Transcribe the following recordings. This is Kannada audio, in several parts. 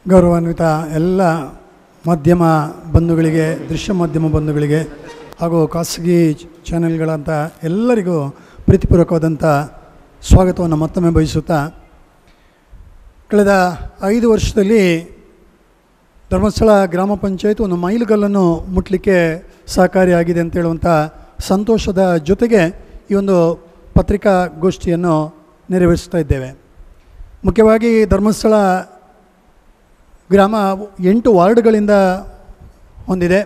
ಗೌರವಾನ್ವಿತ ಎಲ್ಲ ಮಾಧ್ಯಮ ಬಂಧುಗಳಿಗೆ, ದೃಶ್ಯ ಮಾಧ್ಯಮ ಬಂಧುಗಳಿಗೆ ಹಾಗೂ ಖಾಸಗಿ ಚಾನೆಲ್ಗಳಂಥ ಎಲ್ಲರಿಗೂ ಪ್ರೀತಿಪೂರ್ವಕವಾದಂಥ ಸ್ವಾಗತವನ್ನು ಮತ್ತೊಮ್ಮೆ ಬಯಸುತ್ತಾ, ಕಳೆದ 5 ವರ್ಷದಲ್ಲಿ ಧರ್ಮಸ್ಥಳ ಗ್ರಾಮ ಪಂಚಾಯತ್ ಒಂದು ಮೈಲುಗಲ್ಲನ್ನು ಮುಟ್ಟಲಿಕ್ಕೆ ಸಹಕಾರಿಯಾಗಿದೆ ಅಂತ ಹೇಳುವಂಥ ಸಂತೋಷದ ಜೊತೆಗೆ ಈ ಒಂದು ಪತ್ರಿಕಾಗೋಷ್ಠಿಯನ್ನು ನೆರವೇರಿಸ್ತಾ ಇದ್ದೇವೆ. ಮುಖ್ಯವಾಗಿ ಧರ್ಮಸ್ಥಳ ಗ್ರಾಮ 8 ವಾರ್ಡ್ಗಳಿಂದ ಹೊಂದಿದೆ.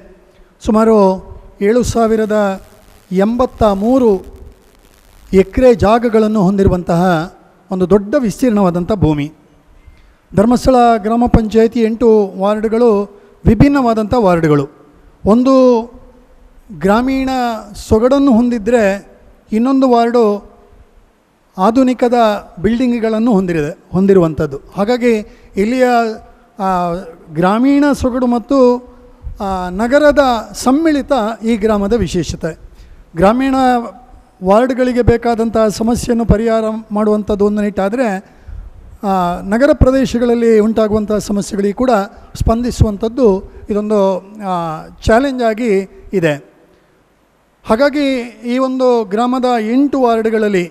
ಸುಮಾರು 7,083 ಎಕರೆ ಜಾಗಗಳನ್ನು ಹೊಂದಿರುವಂತಹ ಒಂದು ದೊಡ್ಡ ವಿಸ್ತೀರ್ಣವಾದಂಥ ಭೂಮಿ. ಧರ್ಮಸ್ಥಳ ಗ್ರಾಮ ಪಂಚಾಯತಿ 8 ವಾರ್ಡ್ಗಳು ವಿಭಿನ್ನವಾದಂಥ ವಾರ್ಡ್ಗಳು. ಒಂದು ಗ್ರಾಮೀಣ ಸೊಗಡನ್ನು ಹೊಂದಿದ್ದರೆ ಇನ್ನೊಂದು ವಾರ್ಡು ಆಧುನಿಕದ ಬಿಲ್ಡಿಂಗ್ಗಳನ್ನು ಹೊಂದಿರುವಂಥದ್ದು. ಹಾಗಾಗಿ ಇಲ್ಲಿಯ ಗ್ರಾಮೀಣ ಸೊಗಡು ಮತ್ತು ನಗರದ ಸಮ್ಮಿಳಿತ ಈ ಗ್ರಾಮದ ವಿಶೇಷತೆ. ಗ್ರಾಮೀಣ ವಾರ್ಡ್ಗಳಿಗೆ ಬೇಕಾದಂಥ ಸಮಸ್ಯೆಯನ್ನು ಪರಿಹಾರ ಮಾಡುವಂಥದ್ದು ಒಂದು ನಿಟ್ಟಾದರೆ, ನಗರ ಪ್ರದೇಶಗಳಲ್ಲಿ ಉಂಟಾಗುವಂಥ ಸಮಸ್ಯೆಗಳಿಗೆ ಕೂಡ ಸ್ಪಂದಿಸುವಂಥದ್ದು ಇದೊಂದು ಚಾಲೆಂಜ್ ಆಗಿ ಇದೆ. ಹಾಗಾಗಿ ಈ ಒಂದು ಗ್ರಾಮದ 8 ವಾರ್ಡ್ಗಳಲ್ಲಿ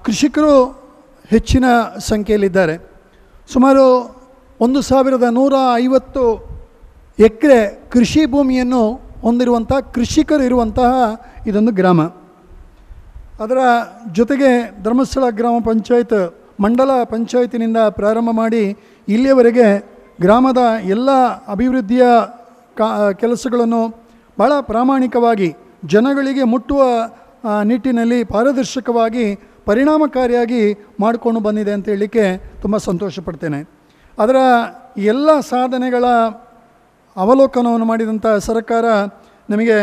ಕೃಷಿಕರು ಹೆಚ್ಚಿನ ಸಂಖ್ಯೆಯಲ್ಲಿದ್ದಾರೆ. ಸುಮಾರು 1,150 ಎಕರೆ ಕೃಷಿ ಭೂಮಿಯನ್ನು ಹೊಂದಿರುವಂಥ ಕೃಷಿಕರು ಇರುವಂತಹ ಇದೊಂದು ಗ್ರಾಮ. ಅದರ ಜೊತೆಗೆ ಧರ್ಮಸ್ಥಳ ಗ್ರಾಮ ಪಂಚಾಯತ್ ಮಂಡಲ ಪಂಚಾಯತಿನಿಂದ ಪ್ರಾರಂಭ ಮಾಡಿ ಇಲ್ಲಿಯವರೆಗೆ ಗ್ರಾಮದ ಎಲ್ಲ ಅಭಿವೃದ್ಧಿಯ ಕೆಲಸಗಳನ್ನು ಭಾಳ ಪ್ರಾಮಾಣಿಕವಾಗಿ ಜನಗಳಿಗೆ ಮುಟ್ಟುವ ನಿಟ್ಟಿನಲ್ಲಿ ಪಾರದರ್ಶಕವಾಗಿ ಪರಿಣಾಮಕಾರಿಯಾಗಿ ಮಾಡಿಕೊಂಡು ಬಂದಿದೆ ಅಂತ ಹೇಳಲಿಕ್ಕೆ ತುಂಬ ಸಂತೋಷ ಪಡ್ತೇನೆ. ಅದರ ಎಲ್ಲ ಸಾಧನೆಗಳ ಅವಲೋಕನವನ್ನು ಮಾಡಿದಂಥ ಸರ್ಕಾರ ನಮಗೆ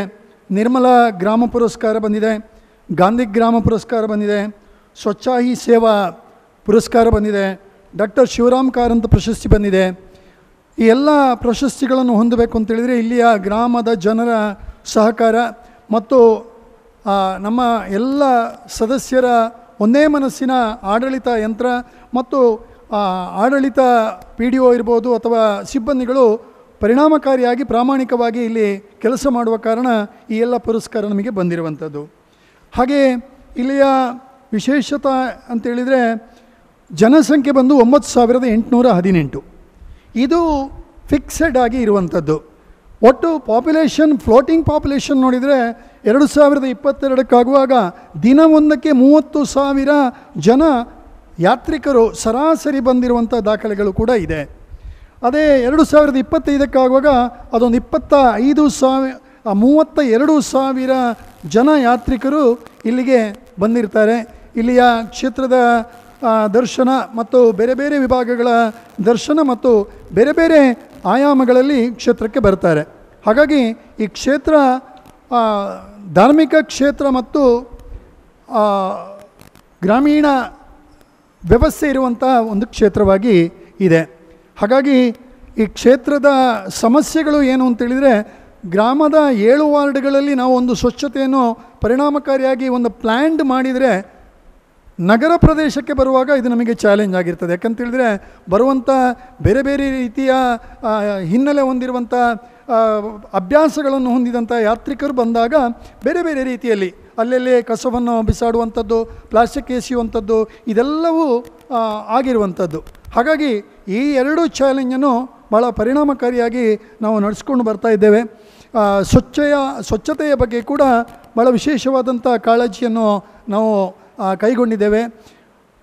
ನಿರ್ಮಲಾ ಗ್ರಾಮ ಪುರಸ್ಕಾರ ಬಂದಿದೆ, ಗಾಂಧಿ ಗ್ರಾಮ ಪುರಸ್ಕಾರ ಬಂದಿದೆ, ಸ್ವಚ್ಛ ಹಿ ಸೇವಾ ಪುರಸ್ಕಾರ ಬಂದಿದೆ, ಡಾಕ್ಟರ್ ಶಿವರಾಮ್ ಕಾರಂತ ಪ್ರಶಸ್ತಿ ಬಂದಿದೆ. ಈ ಎಲ್ಲ ಪ್ರಶಸ್ತಿಗಳನ್ನು ಹೊಂದಬೇಕು ಅಂತೇಳಿದರೆ ಇಲ್ಲಿಯ ಗ್ರಾಮದ ಜನರ ಸಹಕಾರ ಮತ್ತು ನಮ್ಮ ಎಲ್ಲ ಸದಸ್ಯರ ಒಂದೇ ಮನಸ್ಸಿನ ಆಡಳಿತ ಯಂತ್ರ ಮತ್ತು ಆಡಳಿತ PDO ಇರ್ಬೋದು ಅಥವಾ ಸಿಬ್ಬಂದಿಗಳು ಪರಿಣಾಮಕಾರಿಯಾಗಿ ಪ್ರಾಮಾಣಿಕವಾಗಿ ಇಲ್ಲಿ ಕೆಲಸ ಮಾಡುವ ಕಾರಣ ಈ ಎಲ್ಲ ಪುರಸ್ಕಾರ ನಮಗೆ ಬಂದಿರುವಂಥದ್ದು. ಹಾಗೆ ಇಲ್ಲಿಯ ವಿಶೇಷತೆ ಅಂತೇಳಿದರೆ ಜನಸಂಖ್ಯೆ ಬಂದು 9,818. ಇದು ಫಿಕ್ಸೆಡ್ ಆಗಿ ಇರುವಂಥದ್ದು. ಒಟ್ಟು ಪಾಪ್ಯುಲೇಷನ್, ಫ್ಲೋಟಿಂಗ್ ಪಾಪ್ಯುಲೇಷನ್ ನೋಡಿದರೆ 2022 ದಿನವೊಂದಕ್ಕೆ 30,000 ಜನ ಯಾತ್ರಿಕರು ಸರಾಸರಿ ಬಂದಿರುವಂಥ ದಾಖಲೆಗಳು ಕೂಡ ಇದೆ. ಅದೇ 2025 ಅದೊಂದು 32,000 ಜನ ಯಾತ್ರಿಕರು ಇಲ್ಲಿಗೆ ಬಂದಿರ್ತಾರೆ. ಇಲ್ಲಿಯ ಕ್ಷೇತ್ರದ ದರ್ಶನ ಮತ್ತು ಬೇರೆ ಬೇರೆ ವಿಭಾಗಗಳ ದರ್ಶನ ಮತ್ತು ಬೇರೆ ಬೇರೆ ಆಯಾಮಗಳಲ್ಲಿ ಕ್ಷೇತ್ರಕ್ಕೆ ಬರ್ತಾರೆ. ಹಾಗಾಗಿ ಈ ಕ್ಷೇತ್ರ ಧಾರ್ಮಿಕ ಕ್ಷೇತ್ರ ಮತ್ತು ಗ್ರಾಮೀಣ ವ್ಯವಸ್ಥೆ ಇರುವಂಥ ಒಂದು ಕ್ಷೇತ್ರವಾಗಿ ಇದೆ. ಹಾಗಾಗಿ ಈ ಕ್ಷೇತ್ರದ ಸಮಸ್ಯೆಗಳು ಏನು ಅಂತೇಳಿದರೆ, ಗ್ರಾಮದ 7 ವಾರ್ಡ್ಗಳಲ್ಲಿ ನಾವು ಒಂದು ಸ್ವಚ್ಛತೆಯನ್ನು ಪರಿಣಾಮಕಾರಿಯಾಗಿ ಒಂದು ಪ್ಲ್ಯಾನ್ಡ್ ಮಾಡಿದರೆ ನಗರ ಪ್ರದೇಶಕ್ಕೆ ಬರುವಾಗ ಇದು ನಮಗೆ ಚಾಲೆಂಜ್ ಆಗಿರ್ತದೆ. ಯಾಕಂತೇಳಿದರೆ ಬರುವಂಥ ಬೇರೆ ಬೇರೆ ರೀತಿಯ ಹಿನ್ನೆಲೆ ಹೊಂದಿರುವಂಥ ಅಭ್ಯಾಸಗಳನ್ನು ಹೊಂದಿದಂಥ ಯಾತ್ರಿಕರು ಬಂದಾಗ ಬೇರೆ ಬೇರೆ ರೀತಿಯಲ್ಲಿ ಅಲ್ಲಲ್ಲಿ ಕಸವನ್ನು ಬಿಸಾಡುವಂಥದ್ದು, ಪ್ಲಾಸ್ಟಿಕ್ ಎಸೆಯುವಂಥದ್ದು ಇದೆಲ್ಲವೂ ಆಗಿರುವಂಥದ್ದು. ಹಾಗಾಗಿ ಈ 2 ಚಾಲೆಂಜನ್ನು ಭಾಳ ಪರಿಣಾಮಕಾರಿಯಾಗಿ ನಾವು ನಡೆಸ್ಕೊಂಡು ಬರ್ತಾ ಇದ್ದೇವೆ. ಸ್ವಚ್ಛತೆಯ ಬಗ್ಗೆ ಕೂಡ ಭಾಳ ವಿಶೇಷವಾದಂಥ ಕಾಳಜಿಯನ್ನು ನಾವು ಕೈಗೊಂಡಿದ್ದೇವೆ.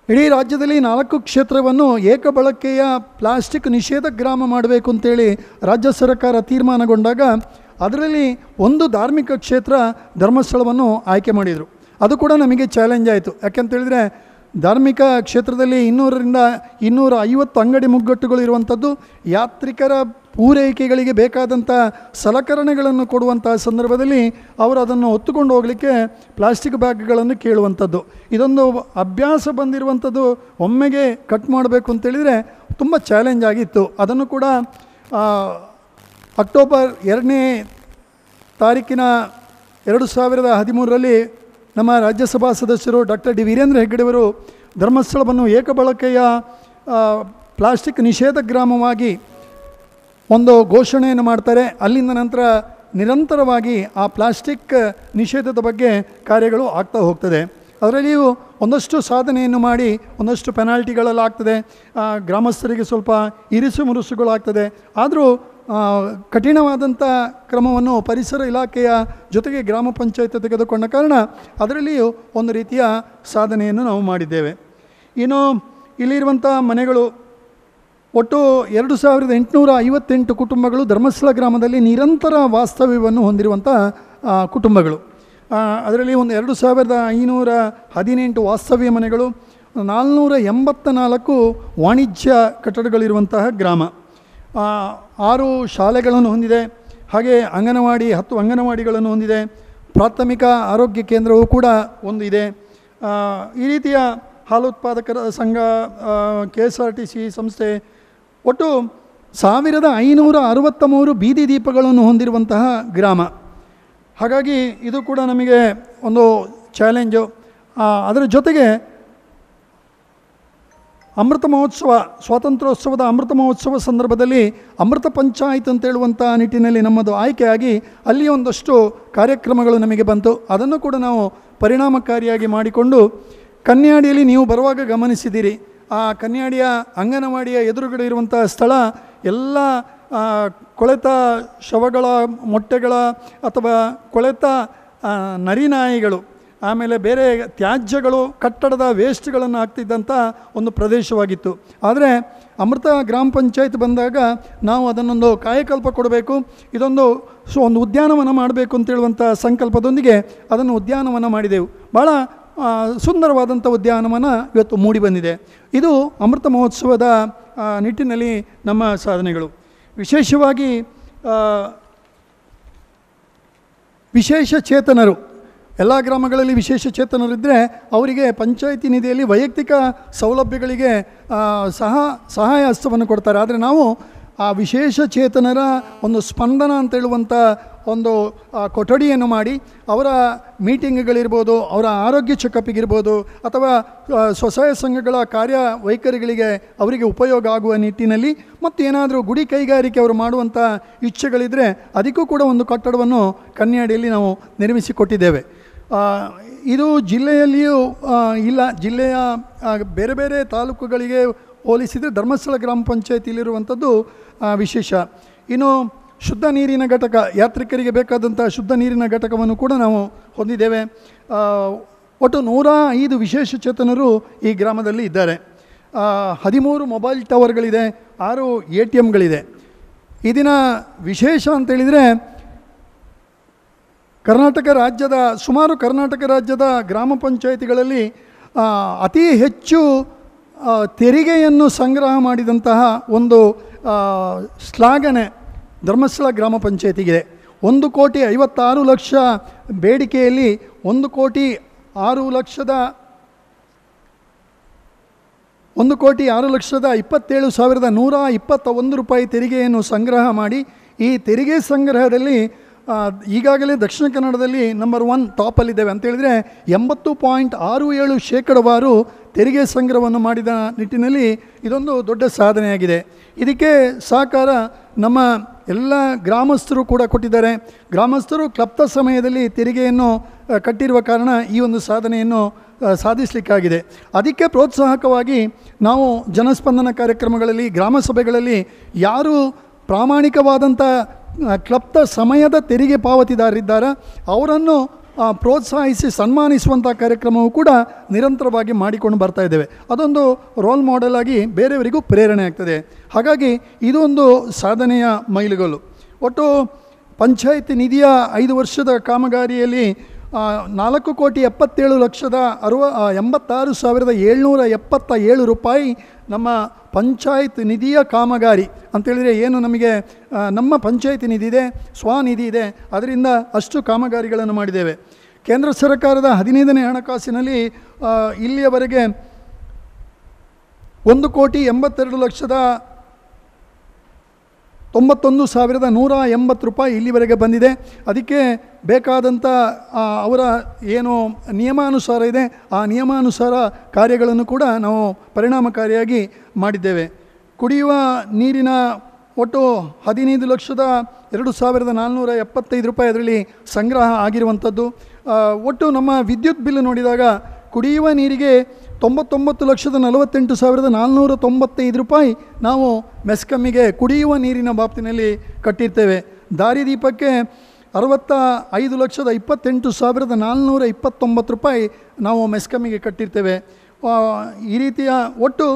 ಇಡೀ ರಾಜ್ಯದಲ್ಲಿ 4 ಕ್ಷೇತ್ರವನ್ನು ಏಕಬಳಕೆಯ ಪ್ಲಾಸ್ಟಿಕ್ ನಿಷೇಧ ಗ್ರಾಮ ಮಾಡಬೇಕು ಅಂತೇಳಿ ರಾಜ್ಯ ಸರ್ಕಾರ ತೀರ್ಮಾನಗೊಂಡಾಗ ಅದರಲ್ಲಿ ಒಂದು ಧಾರ್ಮಿಕ ಕ್ಷೇತ್ರ ಧರ್ಮಸ್ಥಳವನ್ನು ಆಯ್ಕೆ ಮಾಡಿದರು. ಅದು ಕೂಡ ನಮಗೆ ಚಾಲೆಂಜ್ ಆಯಿತು. ಯಾಕೆಂತೇಳಿದರೆ ಧಾರ್ಮಿಕ ಕ್ಷೇತ್ರದಲ್ಲಿ 200ರಿಂದ 250 ಅಂಗಡಿ ಮುಗ್ಗಟ್ಟುಗಳು ಇರುವಂಥದ್ದು. ಯಾತ್ರಿಕರ ಪೂರೈಕೆಗಳಿಗೆ ಬೇಕಾದಂಥ ಸಲಕರಣೆಗಳನ್ನು ಕೊಡುವಂಥ ಸಂದರ್ಭದಲ್ಲಿ ಅವರು ಅದನ್ನು ಹೊತ್ತುಕೊಂಡು ಹೋಗಲಿಕ್ಕೆ ಪ್ಲಾಸ್ಟಿಕ್ ಬ್ಯಾಗ್ಗಳನ್ನು ಕೇಳುವಂಥದ್ದು. ಇದೊಂದು ಅಭ್ಯಾಸ ಬಂದಿರುವಂಥದ್ದು. ಒಮ್ಮೆಗೆ ಕಟ್ ಮಾಡಬೇಕು ಅಂತೇಳಿದರೆ ತುಂಬ ಚಾಲೆಂಜ್ ಆಗಿತ್ತು. ಅದನ್ನು ಕೂಡ ಅಕ್ಟೋಬರ್ 2ನೇ ತಾರೀಕಿನ 2013ರಲ್ಲಿ ನಮ್ಮ ರಾಜ್ಯಸಭಾ ಸದಸ್ಯರು ಡಾಕ್ಟರ್ ಡಿ ವೀರೇಂದ್ರ ಹೆಗ್ಗಡೆಯವರು ಧರ್ಮಸ್ಥಳವನ್ನು ಏಕಬಳಕೆಯ ಪ್ಲಾಸ್ಟಿಕ್ ನಿಷೇಧ ಗ್ರಾಮವಾಗಿ ಒಂದು ಘೋಷಣೆಯನ್ನು ಮಾಡ್ತಾರೆ. ಅಲ್ಲಿಂದ ನಂತರ ನಿರಂತರವಾಗಿ ಆ ಪ್ಲಾಸ್ಟಿಕ್ ನಿಷೇಧದ ಬಗ್ಗೆ ಕಾರ್ಯಗಳು ಆಗ್ತಾ ಹೋಗ್ತದೆ. ಅದರಲ್ಲಿಯೂ ಒಂದಷ್ಟು ಸಾಧನೆಯನ್ನು ಮಾಡಿ ಒಂದಷ್ಟು ಪೆನಾಲ್ಟಿಗಳಲ್ಲಾಗ್ತದೆ, ಗ್ರಾಮಸ್ಥರಿಗೆ ಸ್ವಲ್ಪ ಇರಿಸು ಮುರುಸುಗಳಾಗ್ತದೆ. ಆದರೂ ಕಠಿಣವಾದಂಥ ಕ್ರಮವನ್ನು ಪರಿಸರ ಇಲಾಖೆಯ ಜೊತೆಗೆ ಗ್ರಾಮ ಪಂಚಾಯತ್ ತೆಗೆದುಕೊಂಡ ಕಾರಣ ಅದರಲ್ಲಿಯೂ ಒಂದು ರೀತಿಯ ಸಾಧನೆಯನ್ನು ನಾವು ಮಾಡಿದ್ದೇವೆ. ಇನ್ನು ಇಲ್ಲಿರುವಂಥ ಮನೆಗಳು ಒಟ್ಟು 2858 ಕುಟುಂಬಗಳು ಧರ್ಮಸ್ಥಳ ಗ್ರಾಮದಲ್ಲಿ ನಿರಂತರ ವಾಸ್ತವ್ಯವನ್ನು ಹೊಂದಿರುವಂಥ ಕುಟುಂಬಗಳು. ಅದರಲ್ಲಿ ಒಂದು 2518 ವಾಸ್ತವ್ಯ ಮನೆಗಳು, 484 ವಾಣಿಜ್ಯ ಕಟ್ಟಡಗಳಿರುವಂತಹ ಗ್ರಾಮ, 6 ಶಾಲೆಗಳನ್ನು ಹೊಂದಿದೆ. ಹಾಗೆ ಅಂಗನವಾಡಿ 10 ಅಂಗನವಾಡಿಗಳನ್ನು ಹೊಂದಿದೆ. ಪ್ರಾಥಮಿಕ ಆರೋಗ್ಯ ಕೇಂದ್ರವೂ ಕೂಡ ಒಂದು ಇದೆ. ಈ ರೀತಿಯ ಹಾಲು ಉತ್ಪಾದಕರ ಸಂಘ, KSRTC ಸಂಸ್ಥೆ, ಒಟ್ಟು 1563 ಬೀದಿ ದೀಪಗಳನ್ನು ಹೊಂದಿರುವಂತಹ ಗ್ರಾಮ. ಹಾಗಾಗಿ ಇದು ಕೂಡ ನಮಗೆ ಒಂದು ಚಾಲೆಂಜು. ಅದರ ಜೊತೆಗೆ ಅಮೃತ ಮಹೋತ್ಸವ, ಸ್ವಾತಂತ್ರ್ಯೋತ್ಸವದ ಅಮೃತ ಮಹೋತ್ಸವ ಸಂದರ್ಭದಲ್ಲಿ ಅಮೃತ ಪಂಚಾಯತ್ ಅಂತ ಹೇಳುವಂಥ ನಿಟ್ಟಿನಲ್ಲಿ ನಮ್ಮದು ಆಯ್ಕೆಯಾಗಿ ಅಲ್ಲಿ ಒಂದಷ್ಟು ಕಾರ್ಯಕ್ರಮಗಳು ನಮಗೆ ಬಂತು. ಅದನ್ನು ಕೂಡ ನಾವು ಪರಿಣಾಮಕಾರಿಯಾಗಿ ಮಾಡಿಕೊಂಡು ಕನ್ಯಾಡಿಯಲ್ಲಿ ನೀವು ಬರುವಾಗ ಗಮನಿಸಿದ್ದೀರಿ. ಆ ಕನ್ಯಾಡಿಯ ಅಂಗನವಾಡಿಯ ಎದುರುಗಡೆ ಇರುವಂಥ ಸ್ಥಳ ಎಲ್ಲ ಕೊಳೆತ ಶವಗಳ ಮೊಟ್ಟೆಗಳ ಅಥವಾ ಕೊಳೆತ ನರಿನಾಯಿಗಳು, ಆಮೇಲೆ ಬೇರೆ ತ್ಯಾಜ್ಯಗಳು, ಕಟ್ಟಡದ ವೇಸ್ಟ್ಗಳನ್ನು ಹಾಕ್ತಿದ್ದಂಥ ಒಂದು ಪ್ರದೇಶವಾಗಿತ್ತು. ಆದರೆ ಅಮೃತ ಗ್ರಾಮ ಪಂಚಾಯತ್ ಬಂದಾಗ ನಾವು ಅದನ್ನೊಂದು ಕಾಯಕಲ್ಪ ಕೊಡಬೇಕು, ಇದೊಂದು ಒಂದು ಉದ್ಯಾನವನ ಮಾಡಬೇಕು ಅಂತೇಳುವಂಥ ಸಂಕಲ್ಪದೊಂದಿಗೆ ಅದನ್ನು ಉದ್ಯಾನವನ ಮಾಡಿದೆವು. ಭಾಳ ಸುಂದರವಾದಂಥ ಉದ್ಯಾನವನ ಇವತ್ತು ಮೂಡಿ ಬಂದಿದೆ. ಇದು ಅಮೃತ ಮಹೋತ್ಸವದ ನಿಟ್ಟಿನಲ್ಲಿ ನಮ್ಮ ಸಾಧನೆಗಳು. ವಿಶೇಷವಾಗಿ ವಿಶೇಷ ಚೇತನರು, ಎಲ್ಲ ಗ್ರಾಮಗಳಲ್ಲಿ ವಿಶೇಷ ಚೇತನರಿದ್ದರೆ ಅವರಿಗೆ ಪಂಚಾಯಿತಿ ನಿಧಿಯಲ್ಲಿ ವೈಯಕ್ತಿಕ ಸೌಲಭ್ಯಗಳಿಗೆ ಸಹಾಯ ಹಸ್ತವನ್ನು ಕೊಡ್ತಾರೆ. ಆದರೆ ನಾವು ಆ ವಿಶೇಷ ಚೇತನರ ಒಂದು ಸ್ಪಂದನ ಅಂತೇಳುವಂಥ ಒಂದು ಕೊಠಡಿಯನ್ನು ಮಾಡಿ ಅವರ ಮೀಟಿಂಗ್ಗಳಿರ್ಬೋದು, ಅವರ ಆರೋಗ್ಯ ಚೆಕಪ್ಪಿಗಿರ್ಬೋದು, ಅಥವಾ ಸ್ವಸಹಾಯ ಸಂಘಗಳ ಕಾರ್ಯವೈಖರಿಗಳಿಗೆ ಅವರಿಗೆ ಉಪಯೋಗ ಆಗುವ ನಿಟ್ಟಿನಲ್ಲಿ, ಮತ್ತು ಏನಾದರೂ ಗುಡಿ ಕೈಗಾರಿಕೆ ಅವರು ಮಾಡುವಂಥ ಇಚ್ಛೆಗಳಿದ್ದರೆ ಅದಕ್ಕೂ ಕೂಡ ಒಂದು ಕಟ್ಟಡವನ್ನು ಕನ್ಯಾಡಿಯಲ್ಲಿ ನಾವು ನಿರ್ಮಿಸಿಕೊಟ್ಟಿದ್ದೇವೆ. ಇದು ಜಿಲ್ಲೆಯಲ್ಲಿಯೂ ಇಲ್ಲ, ಜಿಲ್ಲೆಯ ಬೇರೆ ಬೇರೆ ತಾಲೂಕುಗಳಿಗೆ ಹೋಲಿಸಿದರೆ ಧರ್ಮಸ್ಥಳ ಗ್ರಾಮ ಪಂಚಾಯತಿಯಲ್ಲಿರುವಂಥದ್ದು ವಿಶೇಷ. ಇನ್ನು ಶುದ್ಧ ನೀರಿನ ಘಟಕ, ಯಾತ್ರಿಕರಿಗೆ ಬೇಕಾದಂಥ ಶುದ್ಧ ನೀರಿನ ಘಟಕವನ್ನು ಕೂಡ ನಾವು ಹೊಂದಿದ್ದೇವೆ. ಒಟ್ಟು 105 ವಿಶೇಷ ಚೇತನರು ಈ ಗ್ರಾಮದಲ್ಲಿ ಇದ್ದಾರೆ. 13 ಮೊಬೈಲ್ ಟವರ್ಗಳಿದೆ, 6 ATMಗಳಿದೆ. ಇದರ ವಿಶೇಷ ಅಂತೇಳಿದರೆ ಕರ್ನಾಟಕ ರಾಜ್ಯದ ಗ್ರಾಮ ಪಂಚಾಯಿತಿಗಳಲ್ಲಿ ಅತಿ ಹೆಚ್ಚು ತೆರಿಗೆಯನ್ನು ಸಂಗ್ರಹ ಮಾಡಿದಂತಹ ಒಂದು ಶ್ಲಾಘನೆ ಧರ್ಮಸ್ಥಳ ಗ್ರಾಮ ಪಂಚಾಯತಿಗಿದೆ. 1,56,00,000 ಬೇಡಿಕೆಯಲ್ಲಿ 1,06,27,121 ರೂಪಾಯಿ ತೆರಿಗೆಯನ್ನು ಸಂಗ್ರಹ ಮಾಡಿ, ಈ ತೆರಿಗೆ ಸಂಗ್ರಹದಲ್ಲಿ ಈಗಾಗಲೇ ದಕ್ಷಿಣ ಕನ್ನಡದಲ್ಲಿ ನಂಬರ್ 1 ಟಾಪಲ್ಲಿದ್ದೇವೆ. ಅಂತೇಳಿದರೆ 80.67% ತೆರಿಗೆ ಸಂಗ್ರಹವನ್ನು ಮಾಡಿದ ನಿಟ್ಟಿನಲ್ಲಿ ಇದೊಂದು ದೊಡ್ಡ ಸಾಧನೆಯಾಗಿದೆ. ಇದಕ್ಕೆ ಸಹಕಾರ ನಮ್ಮ ಎಲ್ಲ ಗ್ರಾಮಸ್ಥರು ಕೂಡ ಕೊಟ್ಟಿದ್ದಾರೆ. ಗ್ರಾಮಸ್ಥರು ಕ್ಲಪ್ತ ಸಮಯದಲ್ಲಿ ತೆರಿಗೆಯನ್ನು ಕಟ್ಟಿರುವ ಕಾರಣ ಈ ಒಂದು ಸಾಧನೆಯನ್ನು ಸಾಧಿಸಲಿಕ್ಕಾಗಿದೆ. ಅದಕ್ಕೆ ಪ್ರೋತ್ಸಾಹಕವಾಗಿ ನಾವು ಜನಸ್ಪಂದನ ಕಾರ್ಯಕ್ರಮಗಳಲ್ಲಿ, ಗ್ರಾಮ ಸಭೆಗಳಲ್ಲಿ ಯಾರು ಪ್ರಾಮಾಣಿಕವಾದಂಥ ಕ್ಲಪ್ತ ಸಮಯದ ತೆರಿಗೆ ಪಾವತಿದಾರರಿದ್ದಾರೆ ಅವರನ್ನು ಪ್ರೋತ್ಸಾಹಿಸಿ ಸನ್ಮಾನಿಸುವಂಥ ಕಾರ್ಯಕ್ರಮವೂ ಕೂಡ ನಿರಂತರವಾಗಿ ಮಾಡಿಕೊಂಡು ಬರ್ತಾ ಇದ್ದೇವೆ. ಅದೊಂದು ರೋಲ್ ಮಾಡೆಲ್ ಆಗಿ ಬೇರೆಯವರಿಗೂ ಪ್ರೇರಣೆ ಆಗ್ತದೆ. ಹಾಗಾಗಿ ಇದೊಂದು ಸಾಧನೆಯ ಮೈಲುಗಲ್ಲು. ಒಟ್ಟು ಪಂಚಾಯತ್ ನಿಧಿಯ 5 ವರ್ಷದ ಕಾಮಗಾರಿಯಲ್ಲಿ 4,87,86,777 ರೂಪಾಯಿ ನಮ್ಮ ಪಂಚಾಯತ್ ನಿಧಿಯ ಕಾಮಗಾರಿ ಅಂತೇಳಿದರೆ, ಏನು ನಮಗೆ ನಮ್ಮ ಪಂಚಾಯತ್ ನಿಧಿ ಇದೆ, ಸ್ವನಿಧಿ ಇದೆ, ಅದರಿಂದ ಅಷ್ಟು ಕಾಮಗಾರಿಗಳನ್ನು ಮಾಡಿದ್ದೇವೆ. ಕೇಂದ್ರ ಸರ್ಕಾರದ 15ನೇ ಹಣಕಾಸಿನಲ್ಲಿ ಇಲ್ಲಿಯವರೆಗೆ 1,82,91,180 ರೂಪಾಯಿ ಇಲ್ಲಿವರೆಗೆ ಬಂದಿದೆ. ಅದಕ್ಕೆ ಬೇಕಾದಂಥ ಅವರ ಏನು ನಿಯಮಾನುಸಾರ ಇದೆ ಆ ನಿಯಮಾನುಸಾರ ಕಾರ್ಯಗಳನ್ನು ಕೂಡ ನಾವು ಪರಿಣಾಮಕಾರಿಯಾಗಿ ಮಾಡಿದ್ದೇವೆ. ಕುಡಿಯುವ ನೀರಿನ ಒಟ್ಟು 15,02,475 ರೂಪಾಯಿ ಅದರಲ್ಲಿ ಸಂಗ್ರಹ ಆಗಿರುವಂಥದ್ದು. ಒಟ್ಟು ನಮ್ಮ ವಿದ್ಯುತ್ ಬಿಲ್ ನೋಡಿದಾಗ ಕುಡಿಯುವ ನೀರಿಗೆ 99,48,495 ರೂಪಾಯಿ ನಾವು ಮೆಸ್ಕಮ್ಮಿಗೆ ಕುಡಿಯುವ ನೀರಿನ ಬಾಬ್ತಿನಲ್ಲಿ ಕಟ್ಟಿರ್ತೇವೆ. ದಾರಿದೀಪಕ್ಕೆ 65,28,429 ರೂಪಾಯಿ ನಾವು ಮೆಸ್ಕಮ್ಮಿಗೆ ಕಟ್ಟಿರ್ತೇವೆ. ಈ ರೀತಿಯ ಒಟ್ಟು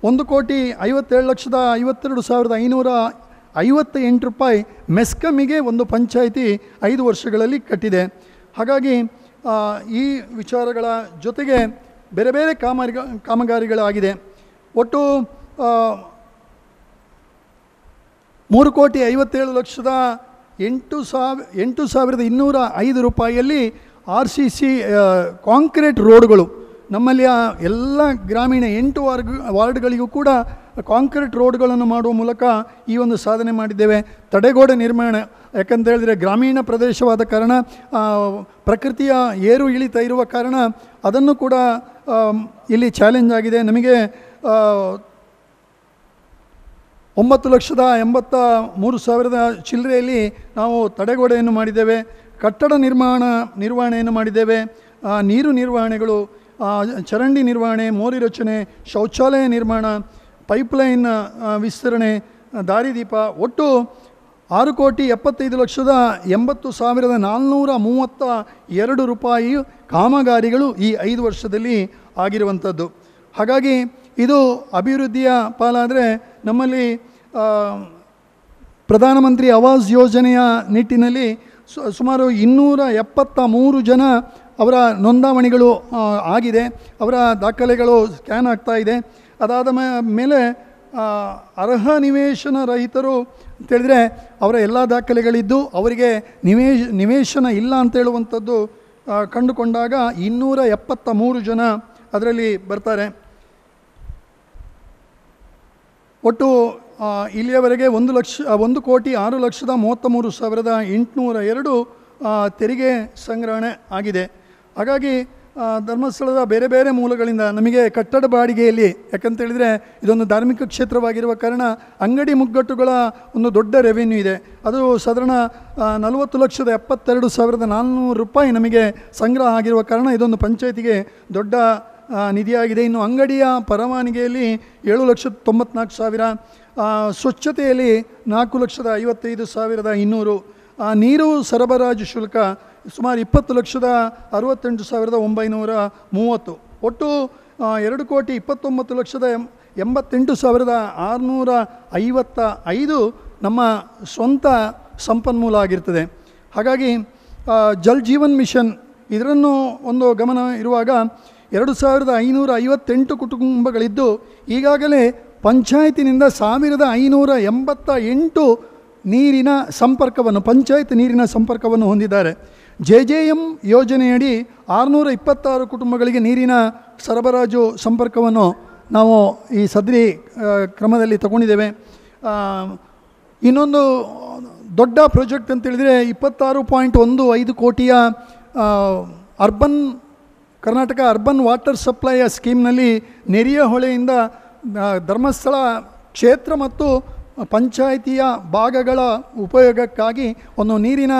1,57,52,558 ರೂಪಾಯಿ ಮೆಸ್ಕಮ್ಮಿಗೆ ಒಂದು ಪಂಚಾಯಿತಿ 5 ವರ್ಷಗಳಲ್ಲಿ ಕಟ್ಟಿದೆ. ಹಾಗಾಗಿ ಈ ವಿಚಾರಗಳ ಜೊತೆಗೆ ಬೇರೆ ಬೇರೆ ಕಾಮಗಾರಿಗಳಾಗಿದೆ. ಒಟ್ಟು 3,57,08,205 ರೂಪಾಯಿಯಲ್ಲಿ RCC ಕಾಂಕ್ರೀಟ್ ರೋಡ್ಗಳು ನಮ್ಮಲ್ಲಿಯ ಎಲ್ಲ ಗ್ರಾಮೀಣ 8 ವಾರ್ಡ್ಗಳಿಗೂ ಕೂಡ ಕಾಂಕ್ರೀಟ್ ರೋಡ್ಗಳನ್ನು ಮಾಡುವ ಮೂಲಕ ಈ ಒಂದು ಸಾಧನೆ ಮಾಡಿದ್ದೇವೆ. ತಡೆಗೋಡೆ ನಿರ್ಮಾಣ, ಯಾಕಂತ ಹೇಳಿದರೆ ಗ್ರಾಮೀಣ ಪ್ರದೇಶವಾದ ಕಾರಣ ಪ್ರಕೃತಿಯ ಏರು ಇಳಿತ ಇರುವ ಕಾರಣ ಅದನ್ನು ಕೂಡ ಇಲ್ಲಿ ಚಾಲೆಂಜ್ ಆಗಿದೆ. ನಮಗೆ 9,83,000 ಚಿಲ್ಲರೆಯಲ್ಲಿ ನಾವು ತಡೆಗೋಡೆಯನ್ನು ಮಾಡಿದ್ದೇವೆ. ಕಟ್ಟಡ ನಿರ್ವಹಣೆಯನ್ನು ಮಾಡಿದ್ದೇವೆ. ನೀರು ನಿರ್ವಹಣೆಗಳು, ಚರಂಡಿ ನಿರ್ವಹಣೆ, ಮೋರಿ ರಚನೆ, ಶೌಚಾಲಯ ನಿರ್ಮಾಣ, ಪೈಪ್ಲೈನ್ ವಿಸ್ತರಣೆ, ದಾರಿದೀಪ, ಒಟ್ಟು 6,75,80,432 ರೂಪಾಯಿ ಕಾಮಗಾರಿಗಳು ಈ 5 ವರ್ಷದಲ್ಲಿ ಆಗಿರುವಂಥದ್ದು. ಹಾಗಾಗಿ ಇದು ಅಭಿವೃದ್ಧಿಯ ಪಾಲಾದರೆ ನಮ್ಮಲ್ಲಿ ಪ್ರಧಾನಮಂತ್ರಿ ಆವಾಸ್ ಯೋಜನೆಯ ನಿಟ್ಟಿನಲ್ಲಿ ಸುಮಾರು 273 ಜನ ಅವರ ನೋಂದಾವಣಿಗಳು ಆಗಿದೆ. ಅವರ ದಾಖಲೆಗಳು ಸ್ಕ್ಯಾನ್ ಆಗ್ತಾ ಇದೆ. ಅದಾದ ಮೇಲೆ ಅರ್ಹ ನಿವೇಶನ ರಹಿತರು ಅಂತೇಳಿದರೆ ಅವರ ಎಲ್ಲ ದಾಖಲೆಗಳಿದ್ದು ಅವರಿಗೆ ನಿವೇಶನ ಇಲ್ಲ ಅಂತೇಳುವಂಥದ್ದು ಕಂಡುಕೊಂಡಾಗ 273 ಜನ ಅದರಲ್ಲಿ ಬರ್ತಾರೆ. ಒಟ್ಟು ಇಲ್ಲಿಯವರೆಗೆ 1,06,33,802 ತೆರಿಗೆ ಸಂಗ್ರಹಣೆ ಆಗಿದೆ. ಹಾಗಾಗಿ ಧರ್ಮಸ್ಥಳದ ಬೇರೆ ಬೇರೆ ಮೂಲಗಳಿಂದ ನಮಗೆ ಕಟ್ಟಡ ಬಾಡಿಗೆಯಲ್ಲಿ, ಯಾಕಂತೇಳಿದರೆ ಇದೊಂದು ಧಾರ್ಮಿಕ ಕ್ಷೇತ್ರವಾಗಿರುವ ಕಾರಣ ಅಂಗಡಿ ಮುಗ್ಗಟ್ಟುಗಳ ಒಂದು ದೊಡ್ಡ ರೆವೆನ್ಯೂ ಇದೆ. ಅದು ಸಾಧಾರಣ 40,72,400 ರೂಪಾಯಿ ನಮಗೆ ಸಂಗ್ರಹ ಆಗಿರುವ ಕಾರಣ ಇದೊಂದು ಪಂಚಾಯತಿಗೆ ದೊಡ್ಡ ನಿಧಿಯಾಗಿದೆ. ಇನ್ನು ಅಂಗಡಿಯ ಪರವಾನಗಿಯಲ್ಲಿ 7,94,000, ಸ್ವಚ್ಛತೆಯಲ್ಲಿ 4,55,200, ನೀರು ಸರಬರಾಜು ಶುಲ್ಕ ಸುಮಾರು 20,68,930, ಒಟ್ಟು 2,29,88,655 ನಮ್ಮ ಸ್ವಂತ ಸಂಪನ್ಮೂಲ ಆಗಿರ್ತದೆ. ಹಾಗಾಗಿ ಜಲ್ ಜೀವನ್ ಮಿಷನ್ ಇದರನ್ನು ಒಂದು ಗಮನ ಇರುವಾಗ 2,558 ಕುಟುಂಬಗಳಿದ್ದು ಈಗಾಗಲೇ ಪಂಚಾಯತಿನಿಂದ 1,588 ನೀರಿನ ಸಂಪರ್ಕವನ್ನು, ಪಂಚಾಯತ್ ನೀರಿನ ಸಂಪರ್ಕವನ್ನು ಹೊಂದಿದ್ದಾರೆ. JJM ಯೋಜನೆಯಡಿ 626 ಕುಟುಂಬಗಳಿಗೆ ನೀರಿನ ಸರಬರಾಜು ಸಂಪರ್ಕವನ್ನು ನಾವು ಈ ಸದ್ರಿ ಕ್ರಮದಲ್ಲಿ ತಗೊಂಡಿದ್ದೇವೆ. ಇನ್ನೊಂದು ದೊಡ್ಡ ಪ್ರಾಜೆಕ್ಟ್ ಅಂತೇಳಿದರೆ 26.15 ಕೋಟಿಯ ಕರ್ನಾಟಕ ಅರ್ಬನ್ ವಾಟರ್ ಸಪ್ಲೈಯ ಸ್ಕೀಮ್ನಲ್ಲಿ ನೆರಿಯ ಹೊಳೆಯಿಂದ ಧರ್ಮಸ್ಥಳ ಕ್ಷೇತ್ರ ಮತ್ತು ಪಂಚಾಯಿತಿಯ ಭಾಗಗಳ ಉಪಯೋಗಕ್ಕಾಗಿ ಒಂದು ನೀರಿನ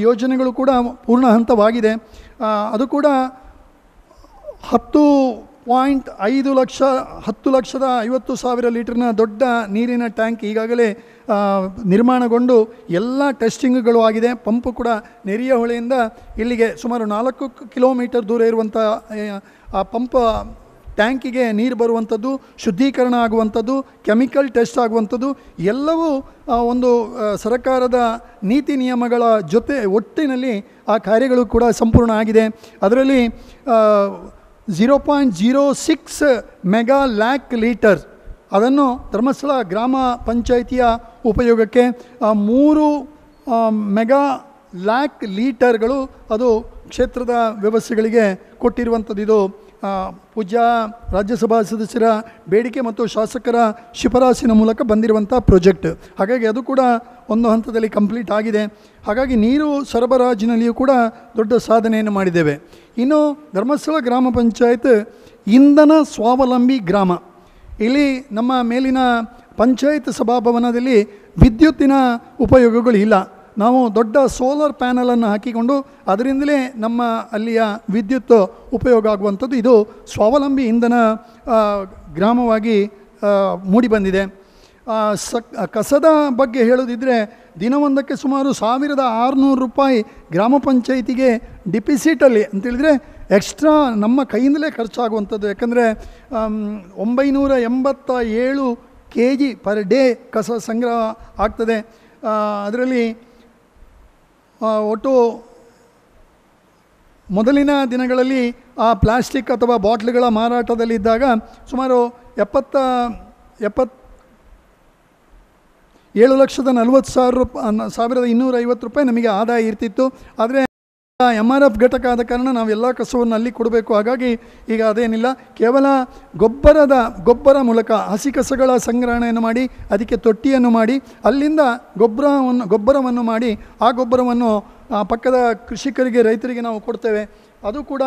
ಯೋಜನೆಗಳು ಕೂಡ ಪೂರ್ಣ ಹಂತವಾಗಿದೆ. ಅದು ಕೂಡ 10,50,000 ಲೀಟರ್ನ ದೊಡ್ಡ ನೀರಿನ ಟ್ಯಾಂಕ್ ಈಗಾಗಲೇ ನಿರ್ಮಾಣಗೊಂಡು ಎಲ್ಲ ಟೆಸ್ಟಿಂಗ್ಗಳು ಆಗಿದೆ. ಪಂಪು ಕೂಡ ನೆರಿಯ ಹೊಳೆಯಿಂದ ಇಲ್ಲಿಗೆ ಸುಮಾರು 4 ಕಿಲೋಮೀಟರ್ ದೂರ ಇರುವಂಥ ಆ ಪಂಪ್ ಟ್ಯಾಂಕಿಗೆ ನೀರು ಬರುವಂಥದ್ದು, ಶುದ್ಧೀಕರಣ ಆಗುವಂಥದ್ದು, ಕೆಮಿಕಲ್ ಟೆಸ್ಟ್ ಆಗುವಂಥದ್ದು ಎಲ್ಲವೂ ಒಂದು ಸರ್ಕಾರದ ನೀತಿ ನಿಯಮಗಳ ಜೊತೆ ಒಟ್ಟಿನಲ್ಲಿ ಆ ಕಾರ್ಯಗಳು ಕೂಡ ಸಂಪೂರ್ಣ ಆಗಿದೆ. ಅದರಲ್ಲಿ 0.06 ಮೆಗಾ ಲ್ಯಾಕ್ ಲೀಟರ್ ಅದನ್ನು ಧರ್ಮಸ್ಥಳ ಗ್ರಾಮ ಪಂಚಾಯಿತಿಯ ಉಪಯೋಗಕ್ಕೆ, 3 ಮೆಗಾ ಲ್ಯಾಕ್ ಲೀಟರ್ಗಳು ಅದು ಕ್ಷೇತ್ರದ ವ್ಯವಸ್ಥೆಗಳಿಗೆ ಕೊಟ್ಟಿರುವಂಥದ್ದು. ಇದು ಪೂಜ್ಯ ರಾಜ್ಯಸಭಾ ಸದಸ್ಯರ ಬೇಡಿಕೆ ಮತ್ತು ಶಾಸಕರ ಶಿಫಾರಸಿನ ಮೂಲಕ ಬಂದಿರುವಂಥ ಪ್ರಾಜೆಕ್ಟ್. ಹಾಗಾಗಿ ಅದು ಕೂಡ ಒಂದು ಹಂತದಲ್ಲಿ ಕಂಪ್ಲೀಟ್ ಆಗಿದೆ. ಹಾಗಾಗಿ ನೀರು ಸರಬರಾಜಿನಲ್ಲಿಯೂ ಕೂಡ ದೊಡ್ಡ ಸಾಧನೆಯನ್ನು ಮಾಡಿದ್ದೇವೆ. ಇನ್ನು ಧರ್ಮಸ್ಥಳ ಗ್ರಾಮ ಪಂಚಾಯತ್ ಇಂಧನ ಸ್ವಾವಲಂಬಿ ಗ್ರಾಮ. ಇಲ್ಲಿ ನಮ್ಮ ಮೇಲಿನ ಪಂಚಾಯತ್ ಸಭಾಭವನದಲ್ಲಿ ವಿದ್ಯುತ್ತಿನ ಉಪಯೋಗಗಳು ಇಲ್ಲ. ನಾವು ದೊಡ್ಡ ಸೋಲಾರ್ ಪ್ಯಾನಲನ್ನು ಹಾಕಿಕೊಂಡು ಅದರಿಂದಲೇ ನಮ್ಮ ಅಲ್ಲಿಯ ವಿದ್ಯುತ್ ಉಪಯೋಗ ಆಗುವಂಥದ್ದು. ಇದು ಸ್ವಾವಲಂಬಿ ಇಂಧನ ಗ್ರಾಮವಾಗಿ ಮೂಡಿಬಂದಿದೆ. ಕಸದ ಬಗ್ಗೆ ಹೇಳೋದಿದ್ದರೆ ದಿನವೊಂದಕ್ಕೆ ಸುಮಾರು 1600 ರೂಪಾಯಿ ಗ್ರಾಮ ಪಂಚಾಯಿತಿಗೆ ಡಿಪಿಸಿಟಲ್ಲಿ ಅಂತೇಳಿದರೆ ಎಕ್ಸ್ಟ್ರಾ ನಮ್ಮ ಕೈಯಿಂದಲೇ ಖರ್ಚಾಗುವಂಥದ್ದು. ಯಾಕಂದರೆ 987 kg ಪರ್ ಡೇ ಕಸ ಸಂಗ್ರಹ ಆಗ್ತದೆ. ಅದರಲ್ಲಿ ಒಟ್ಟು ಮೊದಲಿನ ದಿನಗಳಲ್ಲಿ ಆ ಪ್ಲಾಸ್ಟಿಕ್ ಅಥವಾ ಬಾಟ್ಲುಗಳ ಮಾರಾಟದಲ್ಲಿದ್ದಾಗ ಸುಮಾರು 7,40,250 ರೂಪಾಯಿ ನಮಗೆ ಆದಾಯ ಇರ್ತಿತ್ತು. ಆದರೆ MRF ಘಟಕ ಆದ ಕಾರಣ ನಾವೆಲ್ಲ ಕಸವನ್ನು ಅಲ್ಲಿ ಕೊಡಬೇಕು. ಹಾಗಾಗಿ ಈಗ ಅದೇನಿಲ್ಲ, ಕೇವಲ ಗೊಬ್ಬರ ಮೂಲಕ ಹಸಿ ಕಸಗಳ ಸಂಗ್ರಹಣೆಯನ್ನು ಮಾಡಿ ಅದಕ್ಕೆ ತೊಟ್ಟಿಯನ್ನು ಮಾಡಿ ಅಲ್ಲಿಂದ ಗೊಬ್ಬರವನ್ನು ಮಾಡಿ ಆ ಗೊಬ್ಬರವನ್ನು ಪಕ್ಕದ ಕೃಷಿಕರಿಗೆ, ರೈತರಿಗೆ ನಾವು ಕೊಡ್ತೇವೆ. ಅದು ಕೂಡ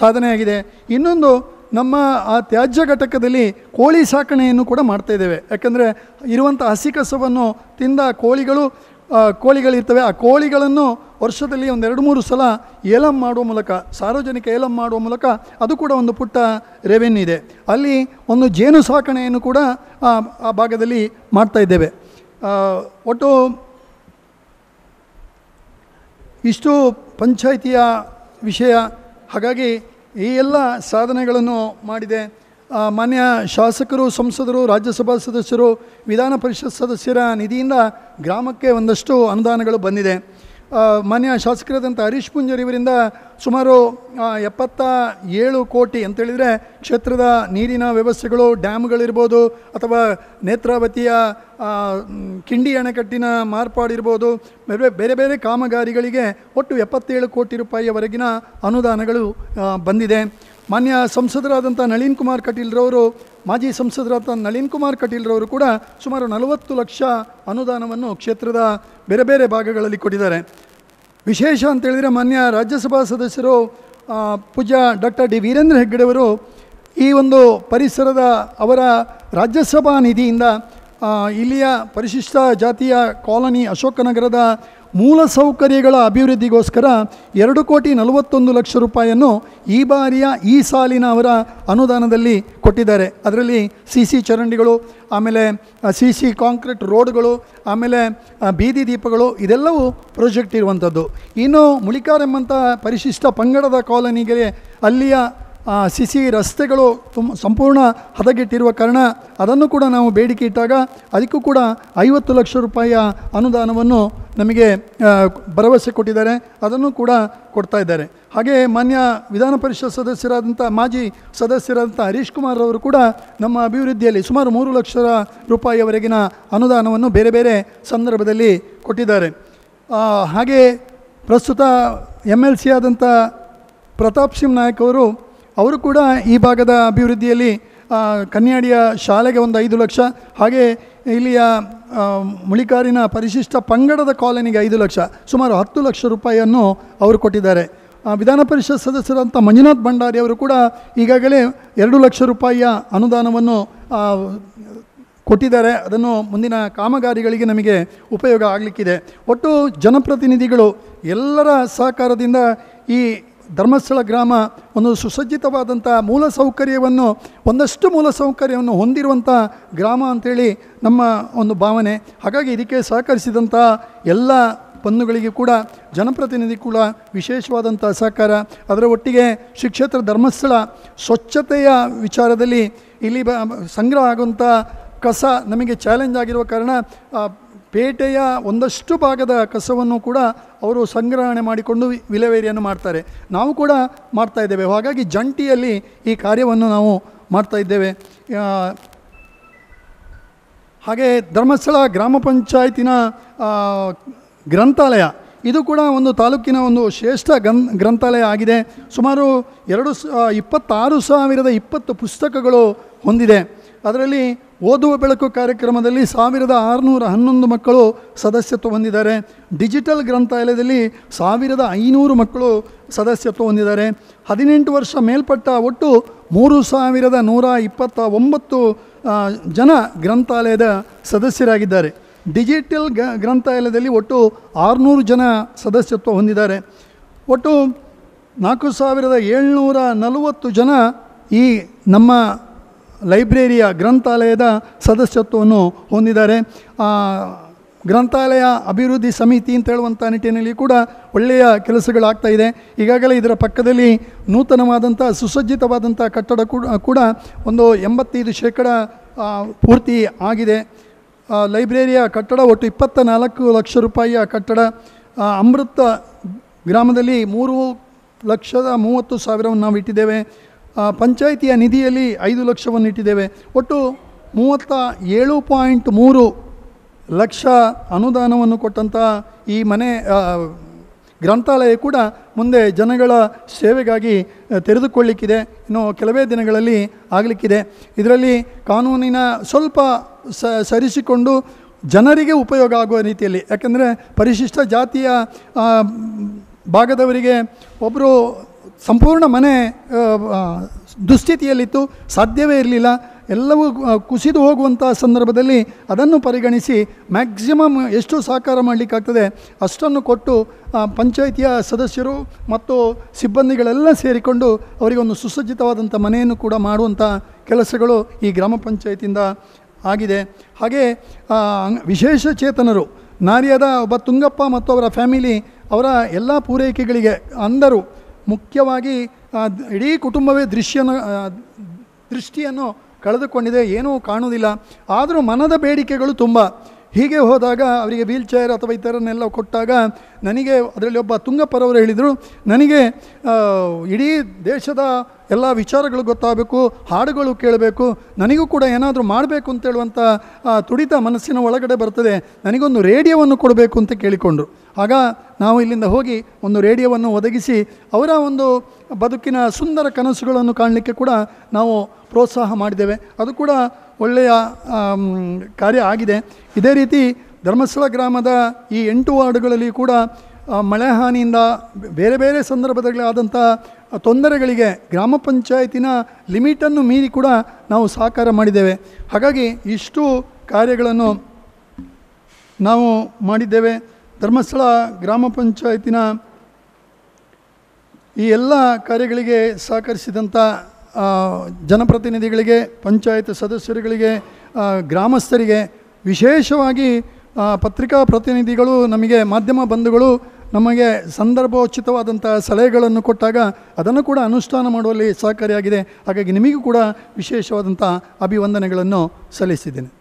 ಸಾಧನೆಯಾಗಿದೆ. ಇನ್ನೊಂದು, ನಮ್ಮ ಆ ತ್ಯಾಜ್ಯ ಘಟಕದಲ್ಲಿ ಕೋಳಿ ಸಾಕಣೆಯನ್ನು ಕೂಡ ಮಾಡ್ತಾಯಿದ್ದೇವೆ. ಯಾಕಂದರೆ ಇರುವಂಥ ಹಸಿ ಕಸವನ್ನು ತಿಂದ ಕೋಳಿಗಳಿರ್ತವೆ. ಆ ಕೋಳಿಗಳನ್ನು ವರ್ಷದಲ್ಲಿ 2-3 ಸಲ ಏಲಂ ಮಾಡುವ ಮೂಲಕ, ಸಾರ್ವಜನಿಕ ಏಲಂ ಮಾಡುವ ಮೂಲಕ ಅದು ಕೂಡ ಒಂದು ಪುಟ್ಟ ರೆವೆನ್ಯೂ ಇದೆ. ಅಲ್ಲಿ ಒಂದು ಜೇನು ಸಾಕಣೆಯನ್ನು ಕೂಡ ಆ ಭಾಗದಲ್ಲಿ ಮಾಡ್ತಾಯಿದ್ದೇವೆ. ಒಟ್ಟು ಇಷ್ಟು ಪಂಚಾಯಿತಿಯ ವಿಷಯ. ಹಾಗಾಗಿ ಈ ಎಲ್ಲ ಸಾಧನೆಗಳನ್ನು ಮಾಡಿದೆ. ಮಾನ್ಯ ಶಾಸಕರು, ಸಂಸದರು, ರಾಜ್ಯಸಭಾ ಸದಸ್ಯರು, ವಿಧಾನ ಪರಿಷತ್ ಸದಸ್ಯರ ನಿಧಿಯಿಂದ ಗ್ರಾಮಕ್ಕೆ ಒಂದಷ್ಟು ಅನುದಾನಗಳು ಬಂದಿದೆ. ಮಾನ್ಯ ಶಾಸಕರಾದಂಥ ಹರೀಶ್ ಪೂಂಜಾರಿ ಇವರಿಂದ ಸುಮಾರು 77 ಕೋಟಿ ಅಂತೇಳಿದರೆ ಕ್ಷೇತ್ರದ ನೀರಿನ ವ್ಯವಸ್ಥೆಗಳು, ಡ್ಯಾಮ್ಗಳಿರ್ಬೋದು ಅಥವಾ ನೇತ್ರಾವತಿಯ ಕಿಂಡಿ ಅಣೆಕಟ್ಟಿನ ಮಾರ್ಪಾಡಿರ್ಬೋದು, ಬೇರೆ ಬೇರೆ ಕಾಮಗಾರಿಗಳಿಗೆ ಒಟ್ಟು 77 ಕೋಟಿ ರೂಪಾಯಿಯವರೆಗಿನ ಅನುದಾನಗಳು ಬಂದಿದೆ. ಮಾನ್ಯ ಸಂಸದರಾದಂಥ ನಳಿನ್ ಕುಮಾರ್ ಕಟೀಲ್ರವರು, ಮಾಜಿ ಸಂಸದರಾದ ನಳಿನ್ ಕುಮಾರ್ ಕಟೀಲ್ರವರು ಕೂಡ ಸುಮಾರು 40 ಲಕ್ಷ ಅನುದಾನವನ್ನು ಕ್ಷೇತ್ರದ ಬೇರೆ ಬೇರೆ ಭಾಗಗಳಲ್ಲಿ ಕೊಟ್ಟಿದ್ದಾರೆ. ವಿಶೇಷ ಅಂತೇಳಿದರೆ ಮಾನ್ಯ ರಾಜ್ಯಸಭಾ ಸದಸ್ಯರು ಪೂಜ್ಯ ಡಾಕ್ಟರ್ ಡಿ ವೀರೇಂದ್ರ ಹೆಗ್ಗಡೆಯವರು ಈ ಒಂದು ಪರಿಸರದ ಅವರ ರಾಜ್ಯಸಭಾ ನಿಧಿಯಿಂದ ಇಲ್ಲಿಯ ಪರಿಶಿಷ್ಟ ಜಾತಿಯ ಕಾಲನಿ ಅಶೋಕನಗರದ ಮೂಲಸೌಕರ್ಯಗಳ ಅಭಿವೃದ್ಧಿಗೋಸ್ಕರ 2,41,00,000 ರೂಪಾಯಿಯನ್ನು ಈ ಬಾರಿಯ ಈ ಸಾಲಿನ ಅವರ ಅನುದಾನದಲ್ಲಿ ಕೊಟ್ಟಿದ್ದಾರೆ. ಅದರಲ್ಲಿ CC ಚರಂಡಿಗಳು, ಆಮೇಲೆ CC ಕಾಂಕ್ರೀಟ್ ರೋಡ್ಗಳು, ಆಮೇಲೆ ಬೀದಿ ದೀಪಗಳು, ಇದೆಲ್ಲವೂ ಪ್ರಾಜೆಕ್ಟ್ ಇರುವಂಥದ್ದು. ಇನ್ನು ಮುಳಿಕಾರೆಂಬಂಥ ಪರಿಶಿಷ್ಟ ಪಂಗಡದ ಕಾಲನಿಗೆ ಅಲ್ಲಿಯ CC ರಸ್ತೆಗಳು ಸಂಪೂರ್ಣ ಹದಗೆಟ್ಟಿರುವ ಕಾರಣ ಅದನ್ನು ಕೂಡ ನಾವು ಬೇಡಿಕೆ ಇಟ್ಟಾಗ ಅದಕ್ಕೂ ಕೂಡ 50 ಲಕ್ಷ ರೂಪಾಯಿಯ ಅನುದಾನವನ್ನು ನಮಗೆ ಭರವಸೆ ಕೊಟ್ಟಿದ್ದಾರೆ. ಅದನ್ನು ಕೂಡ ಕೊಡ್ತಾ ಇದ್ದಾರೆ. ಹಾಗೆ ಮಾನ್ಯ ವಿಧಾನ ಪರಿಷತ್ ಸದಸ್ಯರಾದಂಥ ಮಾಜಿ ಸದಸ್ಯರಾದಂಥ ಹರೀಶ್ ಕುಮಾರ್ ಅವರು ಕೂಡ ನಮ್ಮ ಅಭಿವೃದ್ಧಿಯಲ್ಲಿ ಸುಮಾರು 3 ಲಕ್ಷ ರೂಪಾಯಿಯವರೆಗಿನ ಅನುದಾನವನ್ನು ಬೇರೆ ಬೇರೆ ಸಂದರ್ಭದಲ್ಲಿ ಕೊಟ್ಟಿದ್ದಾರೆ. ಹಾಗೆ ಪ್ರಸ್ತುತ MLC ಆದಂಥ ಪ್ರತಾಪ್ ಸಿಂಗ್ ನಾಯಕ್ ಅವರು ಕೂಡ ಈ ಭಾಗದ ಅಭಿವೃದ್ಧಿಯಲ್ಲಿ ಕನ್ಯಾಡಿಯ ಶಾಲೆಗೆ ಒಂದು 5 ಲಕ್ಷ, ಹಾಗೆ ಇಲ್ಲಿಯ ಮುಳಿಕಾರಿನ ಪರಿಶಿಷ್ಟ ಪಂಗಡದ ಕಾಲನಿಗೆ 5 ಲಕ್ಷ, ಸುಮಾರು 10 ಲಕ್ಷ ರೂಪಾಯಿಯನ್ನು ಅವರು ಕೊಟ್ಟಿದ್ದಾರೆ. ವಿಧಾನ ಪರಿಷತ್ ಸದಸ್ಯರಂಥ ಮಂಜುನಾಥ್ ಭಂಡಾರಿ ಅವರು ಕೂಡ ಈಗಾಗಲೇ 2 ಲಕ್ಷ ರೂಪಾಯಿಯ ಅನುದಾನವನ್ನು ಕೊಟ್ಟಿದ್ದಾರೆ. ಅದನ್ನು ಮುಂದಿನ ಕಾಮಗಾರಿಗಳಿಗೆ ನಮಗೆ ಉಪಯೋಗ ಆಗಲಿಕ್ಕಿದೆ. ಒಟ್ಟು ಜನಪ್ರತಿನಿಧಿಗಳು ಎಲ್ಲರ ಸಹಕಾರದಿಂದ ಈ ಧರ್ಮಸ್ಥಳ ಗ್ರಾಮ ಒಂದು ಸುಸಜ್ಜಿತವಾದಂಥ ಒಂದಷ್ಟು ಮೂಲಸೌಕರ್ಯವನ್ನು ಹೊಂದಿರುವಂಥ ಗ್ರಾಮ ಅಂಥೇಳಿ ನಮ್ಮ ಒಂದು ಭಾವನೆ. ಹಾಗಾಗಿ ಇದಕ್ಕೆ ಸಹಕರಿಸಿದಂಥ ಎಲ್ಲ ಬಂಧುಗಳಿಗೆ ಕೂಡ ಜನಪ್ರತಿನಿಧಿ ಕೂಡ ವಿಶೇಷವಾದಂಥ ಸಹಕಾರ. ಅದರ ಒಟ್ಟಿಗೆ ಶ್ರೀ ಕ್ಷೇತ್ರ ಧರ್ಮಸ್ಥಳ ಸ್ವಚ್ಛತೆಯ ವಿಚಾರದಲ್ಲಿ ಇಲ್ಲಿ ಸಂಗ್ರಹ ಆಗುವಂಥ ಕಸ ನಮಗೆ ಚಾಲೆಂಜ್ ಆಗಿರುವ ಕಾರಣ ಪೇಟೆಯ ಒಂದಷ್ಟು ಭಾಗದ ಕಸವನ್ನು ಕೂಡ ಅವರು ಸಂಗ್ರಹಣೆ ಮಾಡಿಕೊಂಡು ವಿಲೇವಾರಿಯನ್ನು ಮಾಡ್ತಾರೆ. ನಾವು ಕೂಡ ಮಾಡ್ತಾ ಇದ್ದೇವೆ. ಹಾಗಾಗಿ ಜಂಟಿಯಲ್ಲಿ ಈ ಕಾರ್ಯವನ್ನು ನಾವು ಮಾಡ್ತಾ ಇದ್ದೇವೆ. ಹಾಗೆ ಧರ್ಮಸ್ಥಳ ಗ್ರಾಮ ಪಂಚಾಯತಿನ ಗ್ರಂಥಾಲಯ ಇದು ಕೂಡ ಒಂದು ತಾಲೂಕಿನ ಒಂದು ಶ್ರೇಷ್ಠ ಗ್ರಂಥಾಲಯ ಆಗಿದೆ. ಸುಮಾರು 26,020 ಪುಸ್ತಕಗಳು ಹೊಂದಿದೆ. ಅದರಲ್ಲಿ ಓದುವ ಬೆಳಕು ಕಾರ್ಯಕ್ರಮದಲ್ಲಿ 1,611 ಮಕ್ಕಳು ಸದಸ್ಯತ್ವ ಹೊಂದಿದ್ದಾರೆ. ಡಿಜಿಟಲ್ ಗ್ರಂಥಾಲಯದಲ್ಲಿ 1,500 ಮಕ್ಕಳು ಸದಸ್ಯತ್ವ ಹೊಂದಿದ್ದಾರೆ. 18 ವರ್ಷ ಮೇಲ್ಪಟ್ಟ ಒಟ್ಟು 3129 ಜನ ಗ್ರಂಥಾಲಯದ ಸದಸ್ಯರಾಗಿದ್ದಾರೆ. ಡಿಜಿಟಲ್ ಗ್ರಂಥಾಲಯದಲ್ಲಿ ಒಟ್ಟು 600 ಜನ ಸದಸ್ಯತ್ವ ಹೊಂದಿದ್ದಾರೆ. ಒಟ್ಟು 4740 ಜನ ಈ ನಮ್ಮ ಲೈಬ್ರರಿಯ ಗ್ರಂಥಾಲಯದ ಸದಸ್ಯತ್ವವನ್ನು ಹೊಂದಿದ್ದಾರೆ. ಗ್ರಂಥಾಲಯ ಅಭಿವೃದ್ಧಿ ಸಮಿತಿ ಅಂತ ಹೇಳುವಂಥ ನಿಟ್ಟಿನಲ್ಲಿ ಕೂಡ ಒಳ್ಳೆಯ ಕೆಲಸಗಳಾಗ್ತಾ ಇದೆ. ಈಗಾಗಲೇ ಇದರ ಪಕ್ಕದಲ್ಲಿ ನೂತನವಾದಂಥ ಸುಸಜ್ಜಿತವಾದಂಥ ಕಟ್ಟಡ ಕೂಡ ಒಂದು 85% ಪೂರ್ತಿ ಆಗಿದೆ. ಲೈಬ್ರರಿಯ ಕಟ್ಟಡ ಒಟ್ಟು 24 ಲಕ್ಷ ರೂಪಾಯಿಯ ಕಟ್ಟಡ. ಅಮೃತ ಗ್ರಾಮದಲ್ಲಿ 3,30,000 ನಾವು ಇಟ್ಟಿದ್ದೇವೆ. ಪಂಚಾಯಿತಿಯ ನಿಧಿಯಲ್ಲಿ 5 ಲಕ್ಷವನ್ನು ಇಟ್ಟಿದ್ದೇವೆ. ಒಟ್ಟು 37.3 ಲಕ್ಷ ಅನುದಾನವನ್ನು ಕೊಟ್ಟಂಥ ಈ ಮನೆ ಗ್ರಂಥಾಲಯ ಕೂಡ ಮುಂದೆ ಜನಗಳ ಸೇವೆಗಾಗಿ ತೆರೆದುಕೊಳ್ಳಿಕ್ಕಿದೆ. ಇನ್ನು ಕೆಲವೇ ದಿನಗಳಲ್ಲಿ ಆಗಲಿಕ್ಕಿದೆ. ಇದರಲ್ಲಿ ಕಾನೂನಿನ ಸ್ವಲ್ಪ ಸರಿಸಿಕೊಂಡು ಜನರಿಗೆ ಉಪಯೋಗ ಆಗುವ ರೀತಿಯಲ್ಲಿ, ಯಾಕೆಂದರೆ ಪರಿಶಿಷ್ಟ ಜಾತಿಯ ಭಾಗದವರಿಗೆ ಒಬ್ಬರು ಸಂಪೂರ್ಣ ಮನೆ ದುಸ್ಥಿತಿಯಲ್ಲಿತ್ತು, ಸಾಧ್ಯವೇ ಇರಲಿಲ್ಲ. ಎಲ್ಲವೂ ಕುಸಿದು ಹೋಗುವಂಥ ಸಂದರ್ಭದಲ್ಲಿ ಅದನ್ನು ಪರಿಗಣಿಸಿ ಮ್ಯಾಕ್ಸಿಮಮ್ ಎಷ್ಟು ಸಹಕಾರ ಮಾಡಲಿಕ್ಕಾಗ್ತದೆ ಅಷ್ಟನ್ನು ಕೊಟ್ಟು ಪಂಚಾಯಿತಿಯ ಸದಸ್ಯರು ಮತ್ತು ಸಿಬ್ಬಂದಿಗಳೆಲ್ಲ ಸೇರಿಕೊಂಡು ಅವರಿಗೊಂದು ಸುಸಜ್ಜಿತವಾದಂಥ ಮನೆಯನ್ನು ಕೂಡ ಮಾಡುವಂಥ ಕೆಲಸಗಳು ಈ ಗ್ರಾಮ ಪಂಚಾಯತಿಯಿಂದ ಆಗಿದೆ. ಹಾಗೆ ವಿಶೇಷ ಚೇತನರು ನಾರ್ಯದ ಒಬ್ಬ ತುಂಗಪ್ಪ ಮತ್ತು ಅವರ ಫ್ಯಾಮಿಲಿ ಅವರ ಎಲ್ಲ ಪೂರೈಕೆಗಳಿಗೆ ಅಂದರು. ಮುಖ್ಯವಾಗಿ ಇಡೀ ಕುಟುಂಬವೇ ದೃಷ್ಟಿಯನ್ನು ಕಳೆದುಕೊಂಡಿದೆ, ಏನೂ ಕಾಣುವುದಿಲ್ಲ. ಆದರೂ ಮನದ ಬೇಡಿಕೆಗಳು ತುಂಬ. ಹೀಗೆ ಹೋದಾಗ ಅವರಿಗೆ ವೀಲ್ ಚೇರ್ ಅಥವಾ ಇತರನ್ನೆಲ್ಲ ಕೊಟ್ಟಾಗ ನನಗೆ ಅದರಲ್ಲಿ ಒಬ್ಬ ತುಂಗಪ್ಪರವರು ಹೇಳಿದರು, ನನಗೆ ಇಡೀ ದೇಶದ ಎಲ್ಲ ವಿಚಾರಗಳು ಗೊತ್ತಾಗಬೇಕು, ಹಾಡುಗಳು ಕೇಳಬೇಕು, ನನಗೂ ಕೂಡ ಏನಾದರೂ ಮಾಡಬೇಕು ಅಂತೇಳುವಂಥ ತುಡಿತ ಮನಸ್ಸಿನ ಒಳಗಡೆ ಬರ್ತದೆ. ನನಗೊಂದು ರೇಡಿಯೋವನ್ನು ಕೊಡಬೇಕು ಅಂತ ಕೇಳಿಕೊಂಡ್ರು. ಆಗ ನಾವು ಇಲ್ಲಿಂದ ಹೋಗಿ ಒಂದು ರೇಡಿಯೋವನ್ನು ಒದಗಿಸಿ ಅವರ ಒಂದು ಬದುಕಿನ ಸುಂದರ ಕನಸುಗಳನ್ನು ಕಾಣಲಿಕ್ಕೆ ಕೂಡ ನಾವು ಪ್ರೋತ್ಸಾಹ ಮಾಡಿದ್ದೇವೆ. ಅದು ಕೂಡ ಒಳ್ಳೆಯ ಕಾರ್ಯ ಆಗಿದೆ. ಇದೇ ರೀತಿ ಧರ್ಮಸ್ಥಳ ಗ್ರಾಮದ ಈ 8 ವಾರ್ಡುಗಳಲ್ಲಿ ಕೂಡ ಮಳೆ ಹಾನಿಯಿಂದ ಬೇರೆ ಬೇರೆ ಸಂದರ್ಭದಲ್ಲಿ ಆದಂಥ ತೊಂದರೆಗಳಿಗೆ ಗ್ರಾಮ ಪಂಚಾಯತಿನ ಲಿಮಿಟನ್ನು ಮೀರಿ ಕೂಡ ನಾವು ಸಹಕಾರ ಮಾಡಿದ್ದೇವೆ. ಹಾಗಾಗಿ ಇಷ್ಟು ಕಾರ್ಯಗಳನ್ನು ನಾವು ಮಾಡಿದ್ದೇವೆ. ಧರ್ಮಸ್ಥಳ ಗ್ರಾಮ ಪಂಚಾಯತಿನ ಈ ಎಲ್ಲ ಕಾರ್ಯಗಳಿಗೆ ಸಹಕರಿಸಿದಂಥ ಜನಪ್ರತಿನಿಧಿಗಳಿಗೆ, ಪಂಚಾಯತ್ ಸದಸ್ಯರುಗಳಿಗೆ, ಗ್ರಾಮಸ್ಥರಿಗೆ, ವಿಶೇಷವಾಗಿ ಪತ್ರಿಕಾ ಪ್ರತಿನಿಧಿಗಳು, ನಮಗೆ ಮಾಧ್ಯಮ ಬಂಧುಗಳು ನಮಗೆ ಸಂದರ್ಭೋಚಿತವಾದಂಥ ಸಲಹೆಗಳನ್ನು ಕೊಟ್ಟಾಗ ಅದನ್ನು ಕೂಡ ಅನುಷ್ಠಾನ ಮಾಡುವಲ್ಲಿ ಸಹಕಾರಿಯಾಗಿದೆ. ಹಾಗಾಗಿ ನಿಮಗೂ ಕೂಡ ವಿಶೇಷವಾದಂಥ ಅಭಿವಂದನೆಗಳನ್ನು ಸಲ್ಲಿಸಿದ್ದೇನೆ.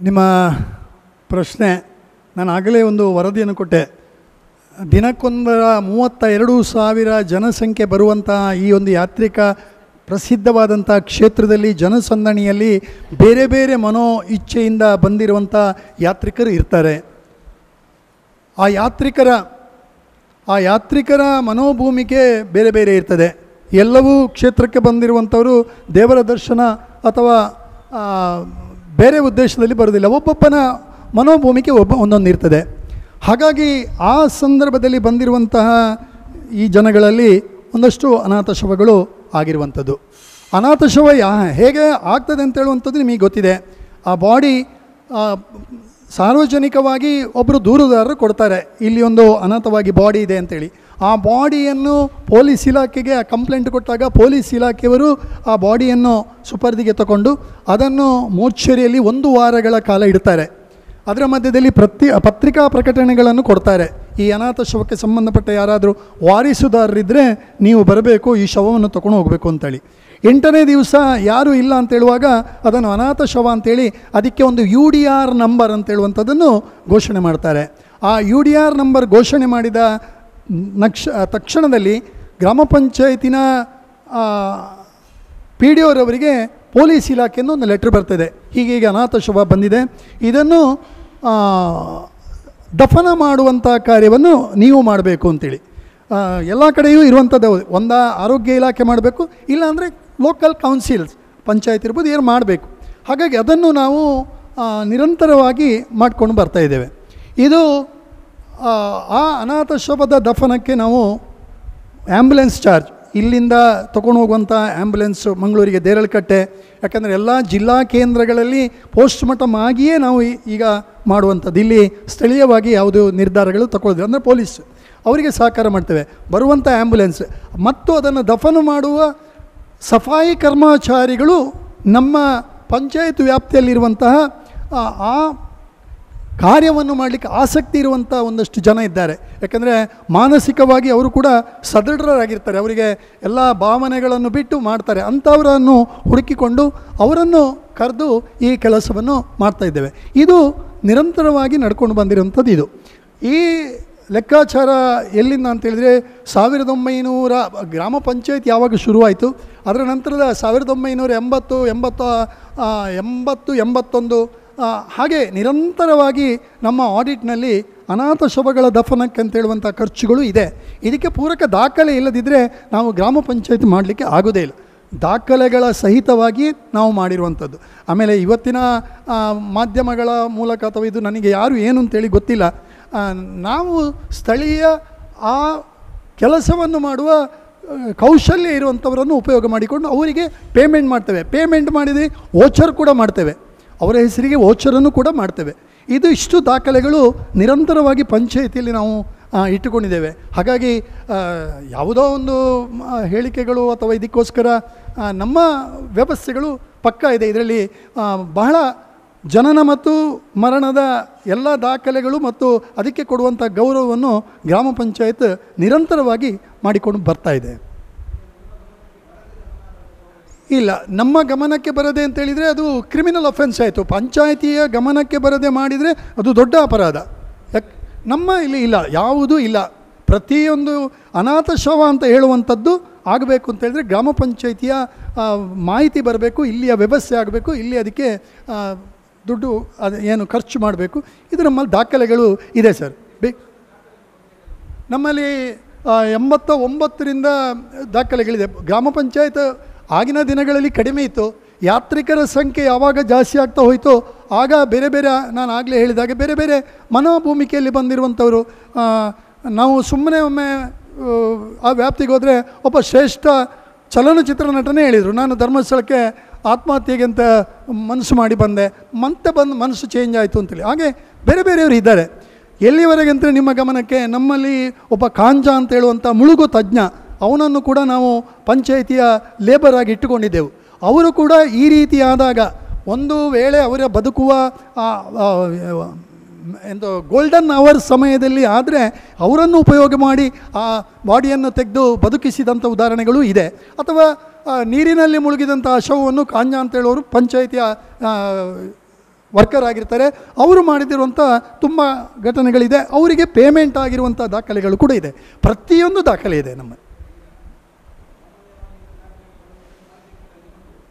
ನಿಮ್ಮ ಪ್ರಶ್ನೆ, ನಾನು ಆಗಲೇ ಒಂದು ವರದಿಯನ್ನು ಕೊಟ್ಟೆ. ದಿನಕ್ಕೊಂದರ 32,000 ಜನಸಂಖ್ಯೆ ಬರುವಂಥ ಈ ಒಂದು ಯಾತ್ರಿಕ ಪ್ರಸಿದ್ಧವಾದಂಥ ಕ್ಷೇತ್ರದಲ್ಲಿ ಜನಸಂದಣಿಯಲ್ಲಿ ಬೇರೆ ಬೇರೆ ಮನೋ ಇಚ್ಛೆಯಿಂದ ಬಂದಿರುವಂಥ ಯಾತ್ರಿಕರು ಇರ್ತಾರೆ. ಆ ಯಾತ್ರಿಕರ ಮನೋಭೂಮಿಕೆ ಬೇರೆ ಬೇರೆ ಇರ್ತದೆ. ಎಲ್ಲವೂ ಕ್ಷೇತ್ರಕ್ಕೆ ಬಂದಿರುವಂಥವರು ದೇವರ ದರ್ಶನ ಅಥವಾ ಬೇರೆ ಉದ್ದೇಶದಲ್ಲಿ ಬರೋದಿಲ್ಲ. ಒಬ್ಬೊಬ್ಬನ ಮನೋಭೂಮಿಕೆ ಒಂದೊಂದು ಇರ್ತದೆ. ಹಾಗಾಗಿ ಆ ಸಂದರ್ಭದಲ್ಲಿ ಬಂದಿರುವಂತಹ ಈ ಜನಗಳಲ್ಲಿ ಒಂದಷ್ಟು ಅನಾಥ ಶವಗಳು ಆಗಿರುವಂಥದ್ದು. ಅನಾಥ ಶವ ಹೇಗೆ ಆಗ್ತದೆ ಅಂತೇಳುವಂಥದ್ದು ನಿಮಗೆ ಗೊತ್ತಿದೆ. ಆ ಬಾಡಿ ಸಾರ್ವಜನಿಕವಾಗಿ ಒಬ್ಬರು ದೂರುದಾರರು ಕೊಡ್ತಾರೆ, ಇಲ್ಲಿ ಒಂದು ಅನಾಥವಾಗಿ ಬಾಡಿ ಇದೆ ಅಂತೇಳಿ. ಆ ಬಾಡಿಯನ್ನು ಪೊಲೀಸ್ ಇಲಾಖೆಗೆ ಕಂಪ್ಲೇಂಟ್ ಕೊಟ್ಟಾಗ ಪೊಲೀಸ್ ಇಲಾಖೆಯವರು ಆ ಬಾಡಿಯನ್ನು ಸುಪರ್ದಿಗೆ ತಗೊಂಡು ಅದನ್ನು ಮೋರ್ಚರಿಯಲ್ಲಿ 1 ವಾರಗಳ ಕಾಲ ಇಡ್ತಾರೆ. ಅದರ ಮಧ್ಯದಲ್ಲಿ ಪತ್ರಿಕಾ ಪ್ರಕಟಣೆಗಳನ್ನು ಕೊಡ್ತಾರೆ. ಈ ಅನಾಥ ಶವಕ್ಕೆ ಸಂಬಂಧಪಟ್ಟ ಯಾರಾದರೂ ವಾರಿಸುದಾರರಿದ್ದರೆ ನೀವು ಬರಬೇಕು, ಈ ಶವವನ್ನು ತಗೊಂಡು ಹೋಗಬೇಕು ಅಂತೇಳಿ. 8ನೇ ದಿವಸ ಯಾರೂ ಇಲ್ಲ ಅಂತೇಳುವಾಗ ಅದನ್ನು ಅನಾಥ ಶವ ಅಂತೇಳಿ ಅದಕ್ಕೆ ಒಂದು UDR ನಂಬರ್ ಅಂತೇಳುವಂಥದ್ದನ್ನು ಘೋಷಣೆ ಮಾಡ್ತಾರೆ. ಆ UDR ನಂಬರ್ ಘೋಷಣೆ ಮಾಡಿದ ತಕ್ಷಣದಲ್ಲಿ ಗ್ರಾಮ ಪಂಚಾಯತಿನ PDO ರವರಿಗೆ ಪೊಲೀಸ್ ಇಲಾಖೆಯಿಂದ ಒಂದು ಲೆಟ್ರ್ ಬರ್ತದೆ, ಹೀಗೆ ಅನಾಥ ಶವ ಬಂದಿದೆ, ಇದನ್ನು ದಫನ ಮಾಡುವಂಥ ಕಾರ್ಯವನ್ನು ನೀವು ಮಾಡಬೇಕು ಅಂತೇಳಿ. ಎಲ್ಲ ಕಡೆಯೂ ಇರುವಂಥದ್ದು, ಒಂದು ಆರೋಗ್ಯ ಇಲಾಖೆ ಮಾಡಬೇಕು, ಇಲ್ಲಾಂದರೆ ಲೋಕಲ್ ಕೌನ್ಸಿಲ್ಸ್ ಪಂಚಾಯತ್ ಇರ್ಬೋದು ಏನು ಮಾಡಬೇಕು. ಹಾಗಾಗಿ ಅದನ್ನು ನಾವು ನಿರಂತರವಾಗಿ ಮಾಡಿಕೊಂಡು ಬರ್ತಾಯಿದ್ದೇವೆ. ಇದು ಆ ಅನಾಥ ಶವದ ದಫನಕ್ಕೆ ನಾವು ಆ್ಯಂಬುಲೆನ್ಸ್ ಚಾರ್ಜ್ ಇಲ್ಲಿಂದ ತೊಗೊಂಡು ಹೋಗುವಂಥ ಆ್ಯಂಬುಲೆನ್ಸು ಮಂಗಳೂರಿಗೆ ದೇರಳಕಟ್ಟೆ, ಯಾಕಂದರೆ ಎಲ್ಲ ಜಿಲ್ಲಾ ಕೇಂದ್ರಗಳಲ್ಲಿ ಪೋಸ್ಟ್ಮಾರ್ಟಮ್ ಆಗಿಯೇ ನಾವು ಈಗ ಮಾಡುವಂಥದ್ದು. ಇಲ್ಲಿ ಸ್ಥಳೀಯವಾಗಿ ಯಾವುದೇ ನಿರ್ಧಾರಗಳು ತಗೊಳ್ತೀವಿ ಅಂದರೆ ಪೊಲೀಸ್ ಅವರಿಗೆ ಸಹಕಾರ ಮಾಡ್ತೇವೆ. ಬರುವಂಥ ಆ್ಯಂಬುಲೆನ್ಸ್ ಮತ್ತು ಅದನ್ನು ದಫನ ಮಾಡುವ ಸಫಾಯಿ ಕರ್ಮಚಾರಿಗಳು ನಮ್ಮ ಪಂಚಾಯತ್ ವ್ಯಾಪ್ತಿಯಲ್ಲಿರುವಂತಹ ಆ ಕಾರ್ಯವನ್ನು ಮಾಡಲಿಕ್ಕೆ ಆಸಕ್ತಿ ಇರುವಂಥ ಒಂದಷ್ಟು ಜನ ಇದ್ದಾರೆ. ಯಾಕಂದರೆ ಮಾನಸಿಕವಾಗಿ ಅವರು ಕೂಡ ಸದೃಢರಾಗಿರ್ತಾರೆ, ಅವರಿಗೆ ಎಲ್ಲ ಭಾವನೆಗಳನ್ನು ಬಿಟ್ಟು ಮಾಡ್ತಾರೆ. ಅಂಥವರನ್ನು ಹುಡುಕಿಕೊಂಡು ಅವರನ್ನು ಕರೆದು ಈ ಕೆಲಸವನ್ನು ಮಾಡ್ತಾಯಿದ್ದೇವೆ. ಇದು ನಿರಂತರವಾಗಿ ನಡ್ಕೊಂಡು ಬಂದಿರುವಂಥದ್ದು. ಇದು ಈ ಲೆಕ್ಕಾಚಾರ ಎಲ್ಲಿಂದ ಅಂತೇಳಿದರೆ 1900 ಗ್ರಾಮ ಪಂಚಾಯತ್ ಯಾವಾಗ ಶುರುವಾಯಿತು, ಅದರ ನಂತರದ 1980-81 ಹಾಗೆ ನಿರಂತರವಾಗಿ ನಮ್ಮ ಆಡಿಟ್ನಲ್ಲಿ ಅನಾಥ ಶವಗಳ ದಫನಕ್ಕೆ ಅಂತೇಳುವಂಥ ಖರ್ಚುಗಳು ಇದೆ. ಇದಕ್ಕೆ ಪೂರಕ ದಾಖಲೆ ಇಲ್ಲದಿದ್ದರೆ ನಾವು ಗ್ರಾಮ ಪಂಚಾಯತ್ ಮಾಡಲಿಕ್ಕೆ ಆಗೋದೇ ಇಲ್ಲ. ದಾಖಲೆಗಳ ಸಹಿತವಾಗಿ ನಾವು ಮಾಡಿರುವಂಥದ್ದು. ಆಮೇಲೆ ಇವತ್ತಿನ ಮಾಧ್ಯಮಗಳ ಮೂಲಕ ಅಥವಾ ಇದು ನನಗೆ ಯಾರು ಏನು ಅಂತೇಳಿ ಗೊತ್ತಿಲ್ಲ, ನಾವು ಸ್ಥಳೀಯ ಆ ಕೆಲಸವನ್ನು ಮಾಡುವ ಕೌಶಲ್ಯ ಇರುವಂಥವರನ್ನು ಉಪಯೋಗ ಮಾಡಿಕೊಂಡು ಅವರಿಗೆ ಪೇಮೆಂಟ್ ಮಾಡ್ತೇವೆ. ಪೇಮೆಂಟ್ ಮಾಡಿದರೆ ವೋಚರ್ ಕೂಡ ಮಾಡ್ತೇವೆ, ಅವರ ಹೆಸರಿಗೆ ವೋಚರನ್ನು ಕೂಡ ಮಾಡ್ತೇವೆ. ಇದು ಇಷ್ಟು ದಾಖಲೆಗಳು ನಿರಂತರವಾಗಿ ಪಂಚಾಯಿತಿಯಲ್ಲಿ ನಾವು ಇಟ್ಟುಕೊಂಡಿದ್ದೇವೆ. ಹಾಗಾಗಿ ಯಾವುದೋ ಒಂದು ಹೇಳಿಕೆಗಳು ಅಥವಾ ಇದಕ್ಕೋಸ್ಕರ ನಮ್ಮ ವ್ಯವಸ್ಥೆಗಳು ಪಕ್ಕಾ ಇದೆ. ಇದರಲ್ಲಿ ಬಹಳ ಜನನ ಮತ್ತು ಮರಣದ ಎಲ್ಲ ದಾಖಲೆಗಳು ಮತ್ತು ಅದಕ್ಕೆ ಕೊಡುವಂಥ ಗೌರವವನ್ನು ಗ್ರಾಮ ಪಂಚಾಯತ್ ನಿರಂತರವಾಗಿ ಮಾಡಿಕೊಂಡು ಬರ್ತಾ ಇದೆ. ಇಲ್ಲ, ನಮ್ಮ ಗಮನಕ್ಕೆ ಬರದೆ ಅಂತೇಳಿದರೆ ಅದು ಕ್ರಿಮಿನಲ್ ಅಫೆನ್ಸ್ ಆಯಿತು. ಪಂಚಾಯಿತಿಯ ಗಮನಕ್ಕೆ ಬರದೆ ಮಾಡಿದರೆ ಅದು ದೊಡ್ಡ ಅಪರಾಧ. ನಮ್ಮ ಇಲ್ಲಿ ಇಲ್ಲ, ಯಾವುದೂ ಇಲ್ಲ. ಪ್ರತಿಯೊಂದು ಅನಾಥ ಶವ ಅಂತ ಹೇಳುವಂಥದ್ದು ಆಗಬೇಕು ಅಂತೇಳಿದರೆ ಗ್ರಾಮ ಪಂಚಾಯಿತಿಯ ಮಾಹಿತಿ ಬರಬೇಕು, ಇಲ್ಲಿಯ ವ್ಯವಸ್ಥೆ ಆಗಬೇಕು, ಇಲ್ಲಿ ಅದಕ್ಕೆ ದುಡ್ಡು ಅದು ಏನು ಖರ್ಚು ಮಾಡಬೇಕು. ಇದು ನಮ್ಮಲ್ಲಿ ದಾಖಲೆಗಳು ಇದೆ ಸರ್. ನಮ್ಮಲ್ಲಿ 89ರಿಂದ ದಾಖಲೆಗಳಿದೆ. ಗ್ರಾಮ ಪಂಚಾಯತ್ ಆಗಿನ ದಿನಗಳಲ್ಲಿ ಕಡಿಮೆ ಇತ್ತು. ಯಾತ್ರಿಕರ ಸಂಖ್ಯೆ ಯಾವಾಗ ಜಾಸ್ತಿ ಆಗ್ತಾ ಹೋಯಿತು ಆಗ ಬೇರೆ ಬೇರೆ, ನಾನು ಆಗಲೇ ಹೇಳಿದಾಗೆ ಬೇರೆ ಬೇರೆ ಮನೋಭೂಮಿಕೆಯಲ್ಲಿ ಬಂದಿರುವಂಥವರು. ನಾವು ಸುಮ್ಮನೆ ಒಮ್ಮೆ ಆ ವ್ಯಾಪ್ತಿಗೆ ಹೋದರೆ ಒಬ್ಬ ಶ್ರೇಷ್ಠ ಚಲನಚಿತ್ರ ನಟನೆ ಹೇಳಿದರು, ನಾನು ಧರ್ಮಸ್ಥಳಕ್ಕೆ ಆತ್ಮಹತ್ಯೆಗೆ ಅಂತ ಮನಸ್ಸು ಮಾಡಿ ಬಂದೆ, ಮತ್ತೆ ಬಂದು ಮನಸ್ಸು ಚೇಂಜ್ ಆಯಿತು ಅಂತೇಳಿ. ಹಾಗೆ ಬೇರೆ ಬೇರೆಯವರು ಇದ್ದಾರೆ. ಎಲ್ಲಿವರೆಗೆ ಅಂತ ನಿಮ್ಮ ಗಮನಕ್ಕೆ, ನಮ್ಮಲ್ಲಿ ಒಬ್ಬ ಕಾಂಜ ಅಂತ ಹೇಳುವಂಥ ಮುಳುಗು ತಜ್ಞ, ಅವನನ್ನು ಕೂಡ ನಾವು ಪಂಚಾಯಿತಿಯ ಲೇಬರ್ ಆಗಿ ಇಟ್ಟುಕೊಂಡಿದ್ದೆವು. ಅವರು ಕೂಡ ಈ ರೀತಿ ಆದಾಗ ಒಂದು ವೇಳೆ ಅವರ ಬದುಕುವ ಎಂದು ಗೋಲ್ಡನ್ ಅವರ್ ಸಮಯದಲ್ಲಿ ಆದರೆ ಅವರನ್ನು ಉಪಯೋಗ ಮಾಡಿ ಆ ಬಾಡಿಯನ್ನು ತೆಗೆದು ಬದುಕಿಸಿದಂಥ ಉದಾಹರಣೆಗಳು ಇದೆ. ಅಥವಾ ನೀರಿನಲ್ಲಿ ಮುಳುಗಿದಂಥ ಶವವನ್ನು ಕಾಂಜ ಅಂತೇಳೋರು ಪಂಚಾಯಿತಿಯ ವರ್ಕರ್ ಆಗಿರ್ತಾರೆ, ಅವರು ಮಾಡಿದಿರುವಂಥ ತುಂಬ ಘಟನೆಗಳಿದೆ. ಅವರಿಗೆ ಪೇಮೆಂಟ್ ಆಗಿರುವಂಥ ದಾಖಲೆಗಳು ಕೂಡ ಇದೆ. ಪ್ರತಿಯೊಂದು ದಾಖಲೆ ಇದೆ ನಮ್ಮ.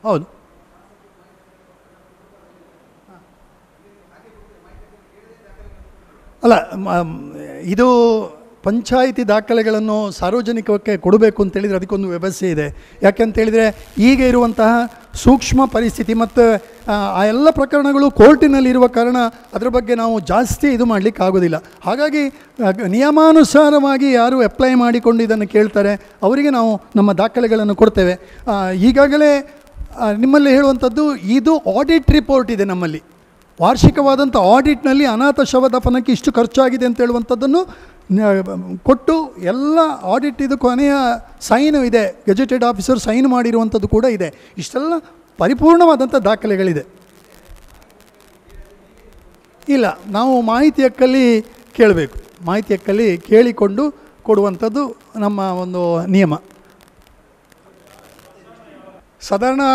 ಹೌದು, ಅಲ್ಲ, ಇದು ಪಂಚಾಯಿತಿ ದಾಖಲೆಗಳನ್ನು ಸಾರ್ವಜನಿಕಕ್ಕೆ ಕೊಡಬೇಕು ಅಂತೇಳಿದರೆ ಅದಕ್ಕೊಂದು ವ್ಯವಸ್ಥೆ ಇದೆ. ಯಾಕೆಂತೇಳಿದರೆ ಈಗ ಇರುವಂತಹ ಸೂಕ್ಷ್ಮ ಪರಿಸ್ಥಿತಿ ಮತ್ತು ಆ ಎಲ್ಲ ಪ್ರಕರಣಗಳು ಕೋರ್ಟಿನಲ್ಲಿರುವ ಕಾರಣ ಅದರ ಬಗ್ಗೆ ನಾವು ಜಾಸ್ತಿ ಇದು ಮಾಡಲಿಕ್ಕೆ ಆಗೋದಿಲ್ಲ. ಹಾಗಾಗಿ ನಿಯಮಾನುಸಾರವಾಗಿ ಯಾರು ಅಪ್ಲೈ ಮಾಡಿಕೊಂಡು ಇದನ್ನು ಕೇಳ್ತಾರೆ ಅವರಿಗೆ ನಾವು ನಮ್ಮ ದಾಖಲೆಗಳನ್ನು ಕೊಡ್ತೇವೆ. ಈಗಾಗಲೇ ನಿಮ್ಮಲ್ಲಿ ಹೇಳುವಂಥದ್ದು ಇದು ಆಡಿಟ್ ರಿಪೋರ್ಟ್ ಇದೆ ನಮ್ಮಲ್ಲಿ. ವಾರ್ಷಿಕವಾದಂಥ ಆಡಿಟ್ನಲ್ಲಿ ಅನಾಥ ಶವ ದಫನಕ್ಕೆ ಇಷ್ಟು ಖರ್ಚಾಗಿದೆ ಅಂತ ಹೇಳುವಂಥದ್ದನ್ನು ಕೊಟ್ಟು ಎಲ್ಲ ಆಡಿಟ್ ಇದು ಕೊನೆಯ ಸೈನು ಇದೆ, ಗೆಜೆಟೆಡ್ ಆಫೀಸರ್ ಸೈನ್ ಮಾಡಿರುವಂಥದ್ದು ಕೂಡ ಇದೆ. ಇಷ್ಟೆಲ್ಲ ಪರಿಪೂರ್ಣವಾದಂಥ ದಾಖಲೆಗಳಿದೆ. ಇಲ್ಲ, ನಾವು ಮಾಹಿತಿ ಹಕ್ಕಲ್ಲಿ ಕೇಳಬೇಕು. ಮಾಹಿತಿ ಹಕ್ಕಲ್ಲಿ ಕೇಳಿಕೊಂಡು ಕೊಡುವಂಥದ್ದು ನಮ್ಮ ಒಂದು ನಿಯಮ. ಸಾಧಾರಣ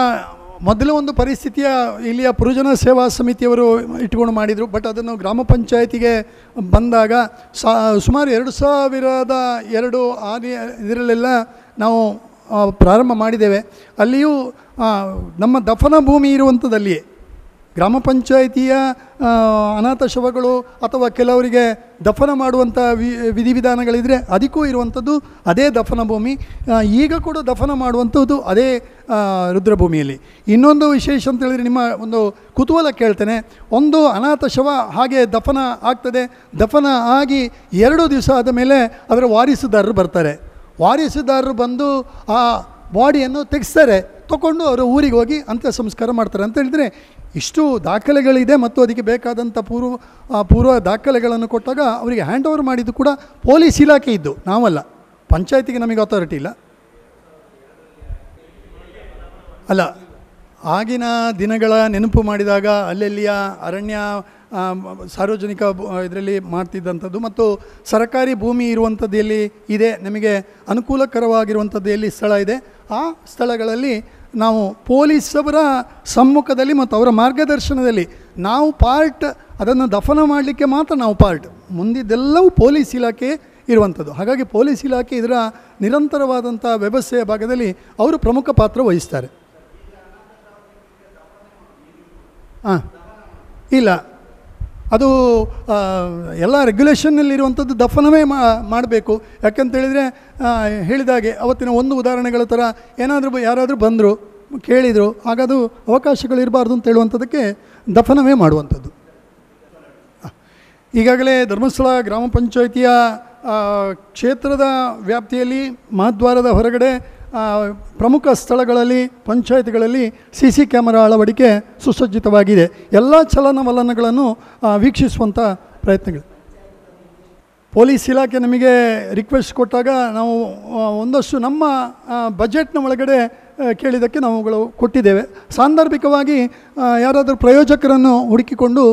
ಮೊದಲು ಒಂದು ಪರಿಸ್ಥಿತಿಯ ಇಲ್ಲಿಯ ಪುರಜನ ಸೇವಾ ಸಮಿತಿಯವರು ಇಟ್ಕೊಂಡು ಮಾಡಿದರು. ಬಟ್ ಅದನ್ನು ಗ್ರಾಮ ಪಂಚಾಯತಿಗೆ ಬಂದಾಗ ಸುಮಾರು 2002 ಇದರಲ್ಲೆಲ್ಲ ನಾವು ಪ್ರಾರಂಭ ಮಾಡಿದ್ದೇವೆ. ಅಲ್ಲಿಯೂ ನಮ್ಮ ದಫನ ಭೂಮಿ ಇರುವಂಥದ್ದಲ್ಲಿಯೇ ಗ್ರಾಮ ಪಂಚಾಯಿತಿಯ ಅನಾಥ ಶವಗಳು ಅಥವಾ ಕೆಲವರಿಗೆ ದಫನ ಮಾಡುವಂಥ ವಿಧಿವಿಧಾನಗಳಿದ್ದರೆ ಅದಕ್ಕೂ ಇರುವಂಥದ್ದು ಅದೇ ದಫನ ಭೂಮಿ. ಈಗ ಕೂಡ ದಫನ ಮಾಡುವಂಥದ್ದು ಅದೇ ರುದ್ರಭೂಮಿಯಲ್ಲಿ. ಇನ್ನೊಂದು ವಿಶೇಷ ಅಂತ ಹೇಳಿದರೆ, ನಿಮ್ಮ ಒಂದು ಕುತೂಹಲ ಕೇಳ್ತೇನೆ. ಒಂದು ಅನಾಥ ಶವ ಹಾಗೆ ದಫನ ಆಗ್ತದೆ. ದಫನ ಆಗಿ 2 ದಿವಸ ಆದ ಮೇಲೆ ಅದರ ವಾರಿಸುದಾರರು ಬರ್ತಾರೆ. ವಾರಿಸುದಾರರು ಬಂದು ಆ ಬಾಡಿಯನ್ನು ತೆಗೆಸ್ತಾರೆ, ತಗೊಂಡು ಅವರು ಊರಿಗೆ ಹೋಗಿ ಅಂತ್ಯ ಸಂಸ್ಕಾರ ಮಾಡ್ತಾರೆ. ಅಂತ ಹೇಳಿದರೆ ಇಷ್ಟು ದಾಖಲೆಗಳಿದೆ ಮತ್ತು ಅದಕ್ಕೆ ಬೇಕಾದಂಥ ಪೂರ್ವ ದಾಖಲೆಗಳನ್ನು ಕೊಟ್ಟಾಗ ಅವರಿಗೆ ಹ್ಯಾಂಡ್ ಓವರ್ ಮಾಡಿದ್ದು ಕೂಡ ಪೊಲೀಸ್ ಇಲಾಖೆ ಇದ್ದು, ನಾವಲ್ಲ. ಪಂಚಾಯತಿಗೆ ನಮಗೆ ಅಥಾರಿಟಿ ಇಲ್ಲ ಅಲ್ಲ. ಆಗಿನ ದಿನಗಳ ನೆನಪು ಮಾಡಿದಾಗ ಅಲ್ಲೆಲ್ಲಿಯ ಅರಣ್ಯ ಸಾರ್ವಜನಿಕ ಇದರಲ್ಲಿ ಮಾಡ್ತಿದ್ದಂಥದ್ದು ಮತ್ತು ಸರ್ಕಾರಿ ಭೂಮಿ ಇರುವಂಥದ್ದು ಎಲ್ಲಿ ಇದೆ, ನಮಗೆ ಅನುಕೂಲಕರವಾಗಿರುವಂಥದ್ದು ಎಲ್ಲಿ ಸ್ಥಳ ಇದೆ, ಆ ಸ್ಥಳಗಳಲ್ಲಿ ನಾವು ಪೊಲೀಸವರ ಸಮ್ಮುಖದಲ್ಲಿ ಮತ್ತು ಅವರ ಮಾರ್ಗದರ್ಶನದಲ್ಲಿ ನಾವು ಪಾರ್ಟ್, ಅದನ್ನು ದಫನ ಮಾಡಲಿಕ್ಕೆ ಮಾತ್ರ ನಾವು ಪಾರ್ಟ್, ಮುಂದಿದ್ದೆಲ್ಲವೂ ಪೊಲೀಸ್ ಇಲಾಖೆ ಇರುವಂಥದ್ದು. ಹಾಗಾಗಿ ಪೊಲೀಸ್ ಇಲಾಖೆ ಇದರ ನಿರಂತರವಾದಂಥ ವ್ಯವಸ್ಥೆಯ ಭಾಗದಲ್ಲಿ ಅವರು ಪ್ರಮುಖ ಪಾತ್ರ ವಹಿಸ್ತಾರೆ. ಇಲ್ಲ, ಅದು ಎಲ್ಲ ರೆಗ್ಯುಲೇಷನ್ನಲ್ಲಿರುವಂಥದ್ದು ದಫನವೇ ಮಾಡಬೇಕು. ಯಾಕಂತೇಳಿದರೆ ಹೇಳಿದಾಗೆ ಅವತ್ತಿನ ಒಂದು ಉದಾಹರಣೆಗಳ ಥರ ಯಾರಾದರೂ ಬಂದರು ಕೇಳಿದರು, ಹಾಗದು ಅವಕಾಶಗಳಿರಬಾರ್ದು ಅಂತ ಹೇಳುವಂಥದ್ದಕ್ಕೆ ದಫನವೇ ಮಾಡುವಂಥದ್ದು. ಈಗಾಗಲೇ ಧರ್ಮಸ್ಥಳ ಗ್ರಾಮ ಪಂಚಾಯಿತಿಯ ಕ್ಷೇತ್ರದ ವ್ಯಾಪ್ತಿಯಲ್ಲಿ ಮಹಾದ್ವಾರದ ಹೊರಗಡೆ ಪ್ರಮುಖ ಸ್ಥಳಗಳಲ್ಲಿ ಪಂಚಾಯತ್ಗಳಲ್ಲಿ CC ಕ್ಯಾಮರಾ ಅಳವಡಿಕೆ ಸುಸಜ್ಜಿತವಾಗಿದೆ. ಎಲ್ಲ ಚಲನವಲನಗಳನ್ನು ವೀಕ್ಷಿಸುವಂಥ ಪ್ರಯತ್ನಗಳು. ಪೊಲೀಸ್ ಇಲಾಖೆ ನಮಗೆ ರಿಕ್ವೆಸ್ಟ್ ಕೊಟ್ಟಾಗ ನಾವು ಒಂದಷ್ಟು ನಮ್ಮ ಬಜೆಟ್ನ ಒಳಗಡೆ ಕೇಳಿದ್ದಕ್ಕೆ ನಾವುಗಳು ಕೊಟ್ಟಿದ್ದೇವೆ. ಸಾಂದರ್ಭಿಕವಾಗಿ ಯಾರಾದರೂ ಪ್ರಯೋಜಕರನ್ನು ಹುಡುಕಿಕೊಂಡು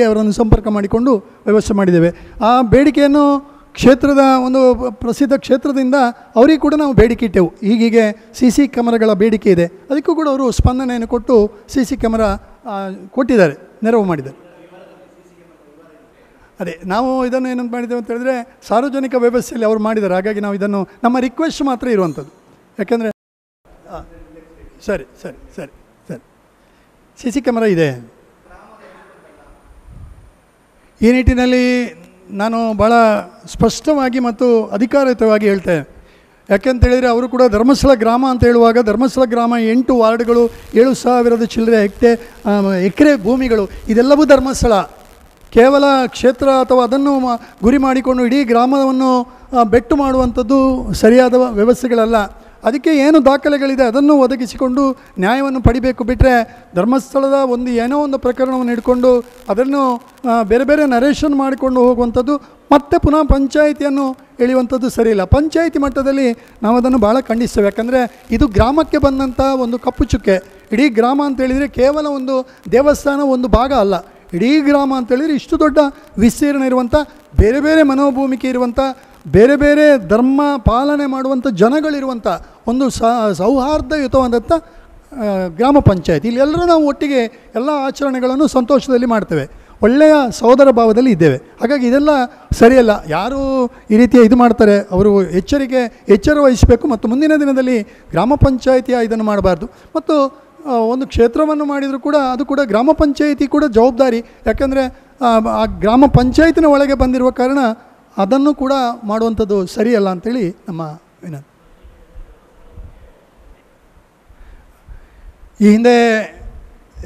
ಅವರನ್ನು ಸಂಪರ್ಕ ಮಾಡಿಕೊಂಡು ವ್ಯವಸ್ಥೆ ಮಾಡಿದ್ದೇವೆ. ಆ ಬೇಡಿಕೆಯನ್ನು ಕ್ಷೇತ್ರದ ಒಂದು ಪ್ರಸಿದ್ಧ ಕ್ಷೇತ್ರದಿಂದ ಅವರಿಗೆ ಕೂಡ ನಾವು ಬೇಡಿಕೆ ಇಟ್ಟೆವು. ಹೀಗೀಗೆ CC ಕ್ಯಾಮರಾಗಳ ಬೇಡಿಕೆ ಇದೆ, ಅದಕ್ಕೂ ಕೂಡ ಅವರು ಸ್ಪಂದನೆಯನ್ನು ಕೊಟ್ಟು CC ಕ್ಯಾಮರಾ ಕೊಟ್ಟಿದ್ದಾರೆ, ನೆರವು ಮಾಡಿದ್ದಾರೆ. ಅದೇ ನಾವು ಇದನ್ನು ಏನಂತ ಮಾಡಿದ್ದೇವೆ ಅಂತ ಹೇಳಿದ್ರೆ, ಸಾರ್ವಜನಿಕ ವ್ಯವಸ್ಥೆಯಲ್ಲಿ ಅವರು ಮಾಡಿದ್ದಾರೆ. ಹಾಗಾಗಿ ನಾವು ಇದನ್ನು ನಮ್ಮ ರಿಕ್ವೆಸ್ಟ್ ಮಾತ್ರ ಇರುವಂಥದ್ದು. ಯಾಕೆಂದರೆ ಸರಿ ಸರಿ ಸರಿ ಸರಿ CC ಕ್ಯಾಮರಾ ಇದೆ. ಈ ನಿಟ್ಟಿನಲ್ಲಿ ನಾನು ಭಾಳ ಸ್ಪಷ್ಟವಾಗಿ ಮತ್ತು ಅಧಿಕಾರಯುತವಾಗಿ ಹೇಳ್ತೇನೆ. ಯಾಕೆಂತೇಳಿದರೆ ಅವರು ಕೂಡ ಧರ್ಮಸ್ಥಳ ಗ್ರಾಮ ಅಂತ ಹೇಳುವಾಗ, ಧರ್ಮಸ್ಥಳ ಗ್ರಾಮ 8 ವಾರ್ಡ್ಗಳು, 7,000 ಚಿಲ್ಲರೆ ಎಕರೆ ಭೂಮಿಗಳು, ಇದೆಲ್ಲವೂ ಧರ್ಮಸ್ಥಳ. ಕೇವಲ ಕ್ಷೇತ್ರ ಅಥವಾ ಅದನ್ನು ಗುರಿ ಮಾಡಿಕೊಂಡು ಇಡೀ ಗ್ರಾಮವನ್ನು ಬೆಟ್ಟು ಮಾಡುವಂಥದ್ದು ಸರಿಯಾದ ವ್ಯವಸ್ಥೆಗಳಲ್ಲ. ಅದಕ್ಕೆ ಏನು ದಾಖಲೆಗಳಿದೆ ಅದನ್ನು ಒದಗಿಸಿಕೊಂಡು ನ್ಯಾಯವನ್ನು ಪಡಿಬೇಕು. ಬಿಟ್ಟರೆ ಧರ್ಮಸ್ಥಳದ ಏನೋ ಒಂದು ಪ್ರಕರಣವನ್ನು ಹಿಡ್ಕೊಂಡು ಅದನ್ನು ಬೇರೆ ಬೇರೆ ನರೇಷನ್ ಮಾಡಿಕೊಂಡು ಹೋಗುವಂಥದ್ದು, ಮತ್ತೆ ಪುನಃ ಪಂಚಾಯಿತಿಯನ್ನು ಎಳೆಯುವಂಥದ್ದು ಸರಿಯಿಲ್ಲ. ಪಂಚಾಯಿತಿ ಮಟ್ಟದಲ್ಲಿ ನಾವು ಅದನ್ನು ಭಾಳ ಖಂಡಿಸ್ತೇವೆ. ಯಾಕಂದರೆ ಇದು ಗ್ರಾಮಕ್ಕೆ ಬಂದಂಥ ಒಂದು ಕಪ್ಪು ಚುಕ್ಕೆ. ಇಡೀ ಗ್ರಾಮ ಅಂತೇಳಿದರೆ ಕೇವಲ ಒಂದು ದೇವಸ್ಥಾನ ಒಂದು ಭಾಗ ಅಲ್ಲ. ಇಡೀ ಗ್ರಾಮ ಅಂತೇಳಿದರೆ ಇಷ್ಟು ದೊಡ್ಡ ವಿಸ್ತೀರ್ಣ ಇರುವಂಥ, ಬೇರೆ ಬೇರೆ ಮನೋಭೂಮಿಕೆ ಇರುವಂಥ, ಬೇರೆ ಬೇರೆ ಧರ್ಮ ಪಾಲನೆ ಮಾಡುವಂಥ ಜನಗಳಿರುವಂಥ ಒಂದು ಸೌಹಾರ್ದಯುತವಾದಂಥ ಗ್ರಾಮ ಪಂಚಾಯತಿ. ಇಲ್ಲಿ ಎಲ್ಲರೂ ನಾವು ಒಟ್ಟಿಗೆ ಎಲ್ಲ ಆಚರಣೆಗಳನ್ನು ಸಂತೋಷದಲ್ಲಿ ಮಾಡ್ತೇವೆ, ಒಳ್ಳೆಯ ಸಹೋದರ ಭಾವದಲ್ಲಿ ಇದ್ದೇವೆ. ಹಾಗಾಗಿ ಇದೆಲ್ಲ ಸರಿಯಲ್ಲ. ಯಾರು ಈ ರೀತಿಯ ಇದು ಮಾಡ್ತಾರೆ ಅವರು ಎಚ್ಚರ ವಹಿಸಬೇಕು. ಮತ್ತು ಮುಂದಿನ ದಿನದಲ್ಲಿ ಗ್ರಾಮ ಪಂಚಾಯಿತಿಯ ಇದನ್ನು ಮಾಡಬಾರ್ದು. ಮತ್ತು ಒಂದು ಕ್ಷೇತ್ರವನ್ನು ಮಾಡಿದರೂ ಕೂಡ ಅದು ಕೂಡ ಗ್ರಾಮ ಪಂಚಾಯಿತಿ ಕೂಡ ಜವಾಬ್ದಾರಿ. ಯಾಕಂದರೆ ಆ ಗ್ರಾಮ ಪಂಚಾಯತಿನ ಒಳಗೆ ಬಂದಿರುವ ಕಾರಣ ಅದನ್ನು ಕೂಡ ಮಾಡುವಂಥದ್ದು ಸರಿಯಲ್ಲ ಅಂಥೇಳಿ ನಮ್ಮ ವಿನಂತಿ. ಈ ಹಿಂದೆ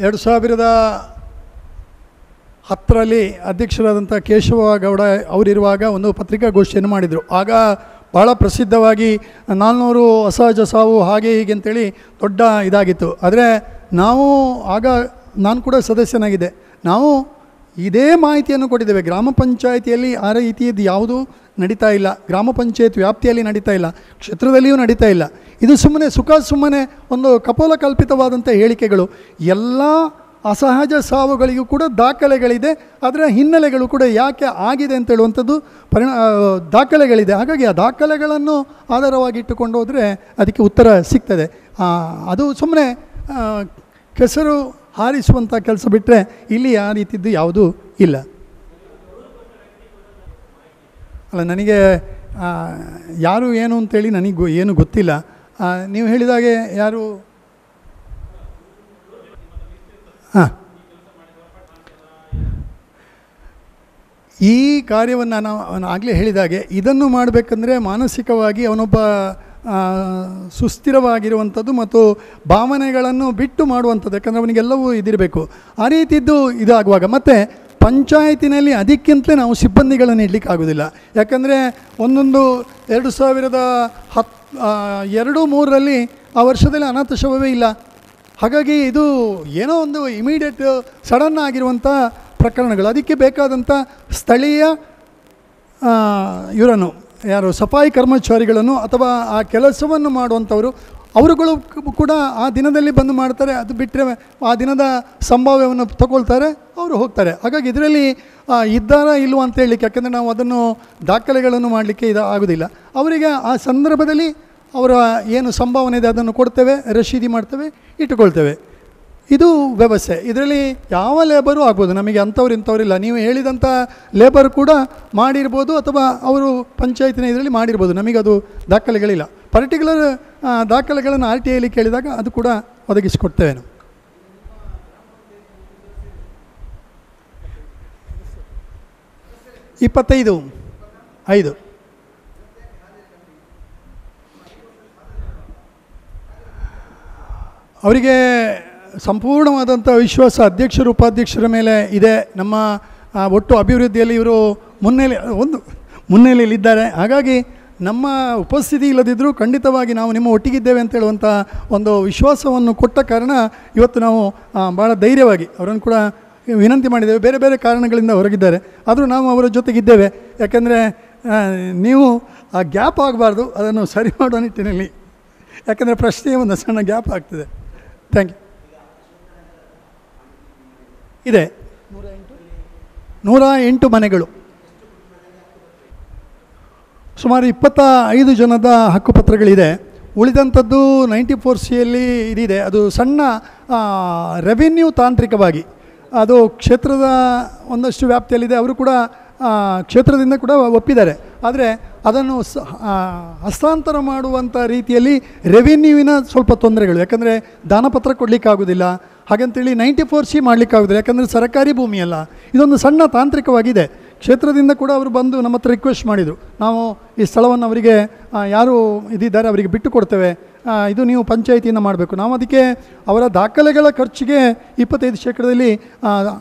2010ರಲ್ಲಿ ಅಧ್ಯಕ್ಷರಾದಂಥ ಕೇಶವ ಗೌಡ ಅವರಿರುವಾಗ ಒಂದು ಪತ್ರಿಕಾಗೋಷ್ಠಿಯನ್ನು ಮಾಡಿದರು. ಆಗ ಭಾಳ ಪ್ರಸಿದ್ಧವಾಗಿ 400 ಅಸಹಜ ಸಾವು ಹಾಗೆ ಹೀಗೆ ಅಂತೇಳಿ ದೊಡ್ಡ ಇದಾಗಿತ್ತು. ಆದರೆ ನಾನು ಕೂಡ ಸದಸ್ಯನಾಗಿದ್ದೆ. ನಾವು ಇದೇ ಮಾಹಿತಿಯನ್ನು ಕೊಟ್ಟಿದ್ದೇವೆ. ಗ್ರಾಮ ಪಂಚಾಯಿತಿಯಲ್ಲಿ ಆ ರೀತಿಯದ್ದು ಯಾವುದೂ ನಡೀತಾ ಇಲ್ಲ, ಗ್ರಾಮ ಪಂಚಾಯತ್ ವ್ಯಾಪ್ತಿಯಲ್ಲಿ ನಡೀತಾ ಇಲ್ಲ, ಕ್ಷೇತ್ರದಲ್ಲಿಯೂ ನಡೀತಾ ಇಲ್ಲ. ಇದು ಸುಮ್ಮನೆ ಒಂದು ಕಪೋಲಕಲ್ಪಿತವಾದಂಥ ಹೇಳಿಕೆಗಳು. ಎಲ್ಲ ಅಸಹಜ ಸಾವುಗಳಿಗೂ ಕೂಡ ದಾಖಲೆಗಳಿದೆ, ಅದರ ಹಿನ್ನೆಲೆಗಳು ಕೂಡ ಯಾಕೆ ಆಗಿದೆ ಅಂತ ಹೇಳುವಂಥದ್ದು ದಾಖಲೆಗಳಿದೆ. ಹಾಗಾಗಿ ಆ ದಾಖಲೆಗಳನ್ನು ಆಧಾರವಾಗಿಟ್ಟುಕೊಂಡು ಹೋದರೆ ಅದಕ್ಕೆ ಉತ್ತರ ಸಿಗ್ತದೆ. ಅದು ಸುಮ್ಮನೆ ಕೆಸರು ಹಾರಿಸುವಂಥ ಕೆಲಸ ಬಿಟ್ಟರೆ ಇಲ್ಲಿ ಆ ರೀತಿದ್ದು ಯಾವುದೂ ಇಲ್ಲ. ಅಲ್ಲ, ನನಗೆ ಯಾರು ಏನು ಅಂತೇಳಿ ನನಗೆ ಏನು ಗೊತ್ತಿಲ್ಲ. ನೀವು ಹೇಳಿದಾಗೆ ಯಾರು ಈ ಕಾರ್ಯವನ್ನು ನಾನು ಆಗಲೇ ಹೇಳಿದಾಗೆ ಇದನ್ನು ಮಾಡಬೇಕಂದ್ರೆ ಮಾನಸಿಕವಾಗಿ ಅವನೊಬ್ಬ ಸುಸ್ಥಿರವಾಗಿರುವಂಥದ್ದು ಮತ್ತು ಭಾವನೆಗಳನ್ನು ಬಿಟ್ಟು ಮಾಡುವಂಥದ್ದು, ಯಾಕಂದರೆ ಅವನಿಗೆಲ್ಲವೂ ಇದಿರಬೇಕು. ಆ ರೀತಿದ್ದು ಇದಾಗುವಾಗ ಮತ್ತು ಪಂಚಾಯತಿನಲ್ಲಿ ಅದಕ್ಕಿಂತಲೇ ನಾವು ಸಿಬ್ಬಂದಿಗಳನ್ನು ಇಡಲಿಕ್ಕೆ ಆಗೋದಿಲ್ಲ. ಯಾಕಂದರೆ 2002-03ರಲ್ಲಿ ಆ ವರ್ಷದಲ್ಲಿ ಅನಾಥ ಶವವೇ ಇಲ್ಲ. ಹಾಗಾಗಿ ಇದು ಏನೋ ಒಂದು ಇಮಿಡಿಯೇಟ್ ಸಡನ್ ಆಗಿರುವಂಥ ಪ್ರಕರಣಗಳು. ಅದಕ್ಕೆ ಬೇಕಾದಂಥ ಸ್ಥಳೀಯ ಇವರನ್ನು ಯಾರು ಸಫಾಯಿ ಕರ್ಮಚಾರಿಗಳನ್ನು ಅಥವಾ ಆ ಕೆಲಸವನ್ನು ಮಾಡುವಂಥವರು ಅವರುಗಳು ಕೂಡ ಆ ದಿನದಲ್ಲಿ ಬಂದು ಮಾಡ್ತಾರೆ. ಅದು ಬಿಟ್ಟರೆ ಆ ದಿನದ ಸಂಭಾವ್ಯವನ್ನು ತಗೊಳ್ತಾರೆ, ಅವರು ಹೋಗ್ತಾರೆ. ಹಾಗಾಗಿ ಇದರಲ್ಲಿ ಇದ್ದಾರಾ ಇಲ್ವ ಅಂತ ಹೇಳಲಿಕ್ಕೆ, ಯಾಕೆಂದರೆ ನಾವು ಅದನ್ನು ದಾಖಲೆಗಳನ್ನು ಮಾಡಲಿಕ್ಕೆ ಆಗೋದಿಲ್ಲ. ಅವರಿಗೆ ಆ ಸಂದರ್ಭದಲ್ಲಿ ಅವರ ಏನು ಸಂಭಾವನೆ ಇದೆ ಅದನ್ನು ಕೊಡ್ತೇವೆ, ರಶೀದಿ ಮಾಡ್ತೇವೆ, ಇಟ್ಟುಕೊಳ್ತೇವೆ. ಇದು ವ್ಯವಸ್ಥೆ. ಇದರಲ್ಲಿ ಯಾವ ಲೇಬರು ಆಗ್ಬೋದು, ನಮಗೆ ಅಂಥವ್ರು ಇಂಥವ್ರಿಲ್ಲ. ನೀವು ಹೇಳಿದಂಥ ಲೇಬರ್ ಕೂಡ ಮಾಡಿರ್ಬೋದು ಅಥವಾ ಅವರು ಪಂಚಾಯತಿನ ಇದರಲ್ಲಿ ಮಾಡಿರ್ಬೋದು, ನಮಗದು ದಾಖಲೆಗಳಿಲ್ಲ. ಪರ್ಟಿಕ್ಯುಲರ್ ದಾಖಲೆಗಳನ್ನು RTIಯಲ್ಲಿ ಕೇಳಿದಾಗ ಅದು ಕೂಡ ಒದಗಿಸಿಕೊಡ್ತೇವೆ ನಾವು. ಇಪ್ಪತ್ತೈದು ಅವರಿಗೆ ಸಂಪೂರ್ಣವಾದಂಥ ವಿಶ್ವಾಸ ಅಧ್ಯಕ್ಷರು ಉಪಾಧ್ಯಕ್ಷರ ಮೇಲೆ ಇದೆ. ನಮ್ಮ ಒಟ್ಟು ಅಭಿವೃದ್ಧಿಯಲ್ಲಿ ಇವರು ಮುನ್ನೆಲೆಯಲ್ಲಿದ್ದಾರೆ. ಹಾಗಾಗಿ ನಮ್ಮ ಉಪಸ್ಥಿತಿ ಇಲ್ಲದಿದ್ದರೂ ಖಂಡಿತವಾಗಿ ನಾವು ನಿಮ್ಮ ಒಟ್ಟಿಗಿದ್ದೇವೆ ಅಂತ ಹೇಳುವಂಥ ಒಂದು ವಿಶ್ವಾಸವನ್ನು ಕೊಟ್ಟ ಕಾರಣ ಇವತ್ತು ನಾವು ಭಾಳ ಧೈರ್ಯವಾಗಿ ಅವರನ್ನು ಕೂಡ ವಿನಂತಿ ಮಾಡಿದ್ದೇವೆ. ಬೇರೆ ಬೇರೆ ಕಾರಣಗಳಿಂದ ಹೊರಗಿದ್ದಾರೆ, ಆದರೂ ನಾವು ಅವರ ಜೊತೆಗಿದ್ದೇವೆ. ಯಾಕಂದರೆ ನೀವು ಆ ಗ್ಯಾಪ್ ಆಗಬಾರ್ದು, ಅದನ್ನು ಸರಿ ಮಾಡುವ ನಿಟ್ಟಿನಲ್ಲಿ. ಯಾಕಂದರೆ ಪ್ರಶ್ನೆಯೇ ಒಂದು ಸಣ್ಣ ಗ್ಯಾಪ್ ಆಗ್ತದೆ. Thank you. ಇದೆ 108 ಮನೆಗಳು, ಸುಮಾರು 25 ಜನದ ಹಕ್ಕುಪತ್ರಗಳಿದೆ. ಉಳಿದಂಥದ್ದು 94Cಯಲ್ಲಿ ಇದಿದೆ. ಅದು ಸಣ್ಣ ರೆವಿನ್ಯೂ ತಾಂತ್ರಿಕವಾಗಿ ಅದು ಕ್ಷೇತ್ರದ ಒಂದಷ್ಟು ವ್ಯಾಪ್ತಿಯಲ್ಲಿದೆ. ಅವರು ಕೂಡ ಕ್ಷೇತ್ರದಿಂದ ಕೂಡ ಒಪ್ಪಿದ್ದಾರೆ. ಆದರೆ ಅದನ್ನು ಹಸ್ತಾಂತರ ಮಾಡುವಂಥ ರೀತಿಯಲ್ಲಿ ರೆವಿನ್ಯೂವಿನ ಸ್ವಲ್ಪ ತೊಂದರೆಗಳು. ಯಾಕಂದರೆ ದಾನಪತ್ರ ಕೊಡಲಿಕ್ಕಾಗೋದಿಲ್ಲ, ಹಾಗಂತೇಳಿ 94C ಮಾಡಲಿಕ್ಕಾಗೋದಿಲ್ಲ, ಯಾಕಂದರೆ ಸರ್ಕಾರಿ ಭೂಮಿಯಲ್ಲ. ಇದೊಂದು ಸಣ್ಣ ತಾಂತ್ರಿಕವಾಗಿದೆ. ಕ್ಷೇತ್ರದಿಂದ ಕೂಡ ಅವರು ಬಂದು ನಮ್ಮ ಹತ್ರ ರಿಕ್ವೆಸ್ಟ್ ಮಾಡಿದರು, ನಾವು ಈ ಸ್ಥಳವನ್ನು ಅವರಿಗೆ ಯಾರು ಇದಿದ್ದಾರೆ ಅವರಿಗೆ ಬಿಟ್ಟು ಕೊಡ್ತೇವೆ, ಇದು ನೀವು ಪಂಚಾಯಿತಿಯಿಂದ ಮಾಡಬೇಕು. ನಾವು ಅದಕ್ಕೆ ಅವರ ದಾಖಲೆಗಳ ಖರ್ಚಿಗೆ 25%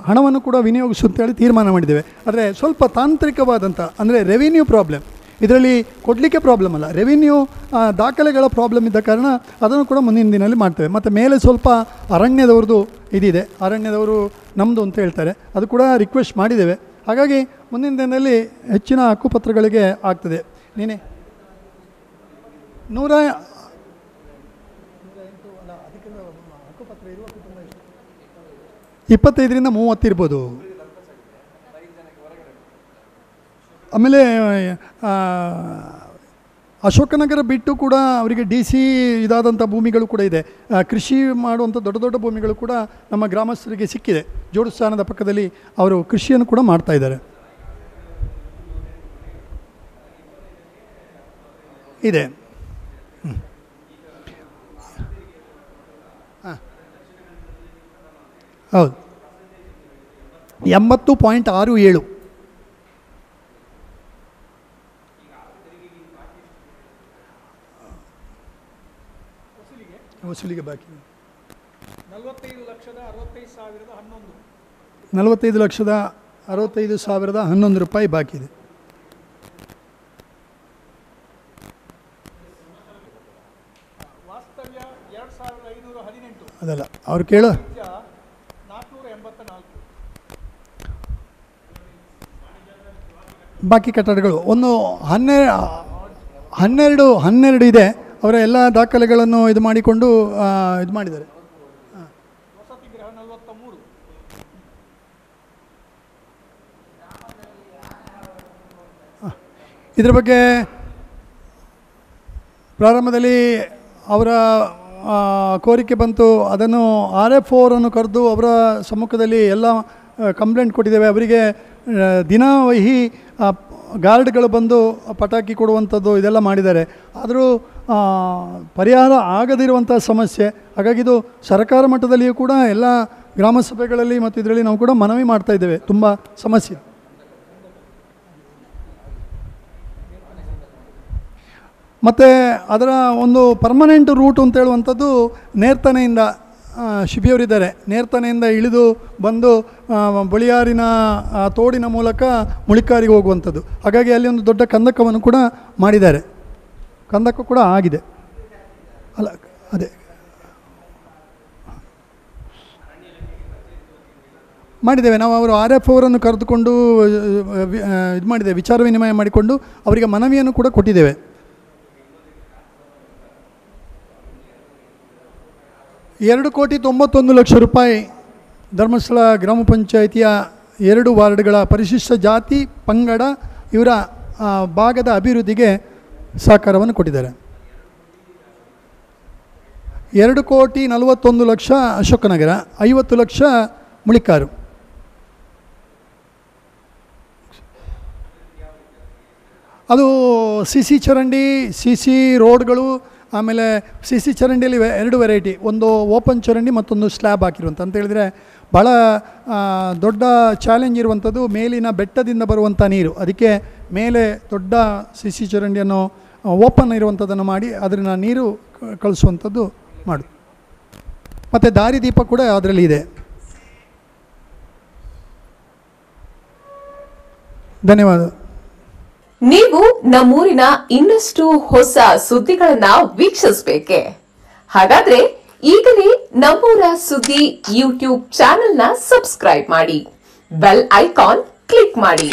ಹಣವನ್ನು ಕೂಡ ವಿನಿಯೋಗಿಸುತ್ತೇಳಿ ತೀರ್ಮಾನ ಮಾಡಿದ್ದೇವೆ. ಆದರೆ ಸ್ವಲ್ಪ ತಾಂತ್ರಿಕವಾದಂಥ ಅಂದರೆ ರೆವಿನ್ಯೂ ಪ್ರಾಬ್ಲಮ್ ಇದರಲ್ಲಿ ಕೊಡಲಿಕ್ಕೆ ಪ್ರಾಬ್ಲಮ್ ಅಲ್ಲ, ರೆವಿನ್ಯೂ ದಾಖಲೆಗಳ ಪ್ರಾಬ್ಲಮ್ ಇದ್ದ ಕಾರಣ ಅದನ್ನು ಕೂಡ ಮುಂದಿನ ದಿನದಲ್ಲಿ ಮಾಡ್ತೇವೆ. ಮತ್ತು ಮೇಲೆ ಸ್ವಲ್ಪ ಅರಣ್ಯದವ್ರದ್ದು ಇದಿದೆ, ಅರಣ್ಯದವರು ನಮ್ಮದು ಅಂತ ಹೇಳ್ತಾರೆ, ಅದು ಕೂಡ ರಿಕ್ವೆಸ್ಟ್ ಮಾಡಿದ್ದೇವೆ. ಹಾಗಾಗಿ ಮುಂದಿನ ದಿನದಲ್ಲಿ ಹೆಚ್ಚಿನ ಹಕ್ಕುಪತ್ರಗಳಿಗೆ ಆಗ್ತದೆ. ನೀನೇ 25ರಿಂದ 30 ಇರ್ಬೋದು. ಆಮೇಲೆ ಅಶೋಕನಗರ ಬಿಟ್ಟು ಕೂಡ ಅವರಿಗೆ DC ಇದಾದಂಥ ಭೂಮಿಗಳು ಕೂಡ ಇದೆ. ಕೃಷಿ ಮಾಡುವಂಥ ದೊಡ್ಡ ದೊಡ್ಡ ಭೂಮಿಗಳು ಕೂಡ ನಮ್ಮ ಗ್ರಾಮಸ್ಥರಿಗೆ ಸಿಕ್ಕಿದೆ. ಜೋಡಿಸ್ಥಾನದ ಪಕ್ಕದಲ್ಲಿ ಅವರು ಕೃಷಿಯನ್ನು ಕೂಡ ಮಾಡ್ತಾಯಿದ್ದಾರೆ. ಇದೆ. ಹೌದು, 80.67 ವಸೂಲಿಗೆ ಬಾಕಿ. 45,65,11 ರೂಪಾಯಿ ಬಾಕಿ ಇದೆ. ಅದಲ್ಲ ಅವ್ರು ಕೇಳೋ ಬಾಕಿ ಕಟ್ಟಡಗಳು ಒಂದು 12 ಇದೆ. ಅವರ ಎಲ್ಲ ದಾಖಲೆಗಳನ್ನು ಇದು ಮಾಡಿಕೊಂಡು ಇದು ಮಾಡಿದ್ದಾರೆ. ಇದರ ಬಗ್ಗೆ ಪ್ರಾರಂಭದಲ್ಲಿ ಅವರ ಕೋರಿಕೆ ಬಂತು. ಅದನ್ನು RFO ಅವರನ್ನು ಕರೆದು ಅವರ ಸಮ್ಮುಖದಲ್ಲಿ ಎಲ್ಲ ಕಂಪ್ಲೇಂಟ್ ಕೊಟ್ಟಿದ್ದೇವೆ. ಅವರಿಗೆ ದಿನವಹಿ ಗಾರ್ಡ್ಗಳು ಬಂದು ಪಟಾಕಿ ಕೊಡುವಂಥದ್ದು ಇದೆಲ್ಲ ಮಾಡಿದ್ದಾರೆ. ಆದರೂ ಪರಿಹಾರ ಆಗದಿರುವಂಥ ಸಮಸ್ಯೆ. ಹಾಗಾಗಿ ಇದು ಸರ್ಕಾರ ಮಟ್ಟದಲ್ಲಿಯೂ ಕೂಡ ಎಲ್ಲ ಗ್ರಾಮ ಸಭೆಗಳಲ್ಲಿ ಮತ್ತು ಇದರಲ್ಲಿ ನಾವು ಕೂಡ ಮನವಿ ಮಾಡ್ತಾ ಇದ್ದೇವೆ. ತುಂಬ ಸಮಸ್ಯೆ ಮತ್ತು ಅದರ ಒಂದು ಪರ್ಮನೆಂಟ್ ರೂಟ್ ಅಂತ ಹೇಳುವಂಥದ್ದು ನೇರ್ತನೆಯಿಂದ ಶಿಬಿಯವರಿದ್ದಾರೆ, ನೇರ್ತನೆಯಿಂದ ಇಳಿದು ಬಂದು ಬಳಿಯಾರಿನ ತೋಡಿನ ಮೂಲಕ ಮುಳಿಕಾರಿಗೆ ಹೋಗುವಂಥದ್ದು. ಹಾಗಾಗಿ ಅಲ್ಲಿ ಒಂದು ದೊಡ್ಡ ಕಂದಕವನ್ನು ಕೂಡ ಮಾಡಿದ್ದಾರೆ, ಕಂದಕ ಕೂಡ ಆಗಿದೆ. ಅಲ್ಲ ಅದೇ ಮಾಡಿದ್ದೇವೆ ನಾವು. ಅವರು RF ಅವರನ್ನು ಕರೆದುಕೊಂಡು ಇದು ಮಾಡಿದ್ದೇವೆ, ವಿಚಾರ ವಿನಿಮಯ ಮಾಡಿಕೊಂಡು ಅವರಿಗೆ ಮನವಿಯನ್ನು ಕೂಡ ಕೊಟ್ಟಿದ್ದೇವೆ. ₹2,91,00,000 ಧರ್ಮಸ್ಥಳ ಗ್ರಾಮ ಪಂಚಾಯಿತಿಯ 2 ವಾರ್ಡ್ಗಳ ಪರಿಶಿಷ್ಟ ಜಾತಿ ಪಂಗಡ ಇವರ ಭಾಗದ ಅಭಿವೃದ್ಧಿಗೆ ಸಹಕಾರವನ್ನು ಕೊಟ್ಟಿದ್ದಾರೆ. 2,41,00,000 ಅಶೋಕನಗರ, 50 ಲಕ್ಷ ಮುಳಿಕಾರು. ಅದು CC ಚರಂಡಿ, CC ರೋಡ್ಗಳು, ಆಮೇಲೆ CC ಚರಂಡಿಯಲ್ಲಿ 2 ವೆರೈಟಿ, ಒಂದು ಓಪನ್ ಚರಂಡಿ ಮತ್ತೊಂದು ಸ್ಲ್ಯಾಬ್ ಹಾಕಿರುವಂಥ. ಅಂತ ಹೇಳಿದರೆ ಭಾಳ ದೊಡ್ಡ ಚಾಲೆಂಜ್ ಇರುವಂಥದ್ದು ಮೇಲಿನ ಬೆಟ್ಟದಿಂದ ಬರುವಂಥ ನೀರು. ಅದಕ್ಕೆ ಮೇಲೆ ದೊಡ್ಡ CC ಚರಂಡಿಯನ್ನು ಓಪನ್ ಇರುವಂಥದ್ದನ್ನು ಮಾಡಿ ಅದನ್ನು ನೀರು ಕಳಿಸುವಂಥದ್ದು ಮಾಡು. ಮತ್ತು ದಾರಿದೀಪ ಕೂಡ ಅದರಲ್ಲಿ ಇದೆ. ಧನ್ಯವಾದ. ನೀವು ನಮ್ಮೂರಿನ ಇನ್ನಷ್ಟು ಹೊಸ ಸುದ್ದಿಗಳನ್ನ ವೀಕ್ಷಿಸಬೇಕೆ? ಹಾಗಾದ್ರೆ ಈಗಲೇ ನಮ್ಮೂರ ಸುದ್ದಿ ಯೂಟ್ಯೂಬ್ ಚಾನೆಲ್ನ ಸಬ್ಸ್ಕ್ರೈಬ್ ಮಾಡಿ, ಬೆಲ್ ಐಕಾನ್ ಕ್ಲಿಕ್ ಮಾಡಿ.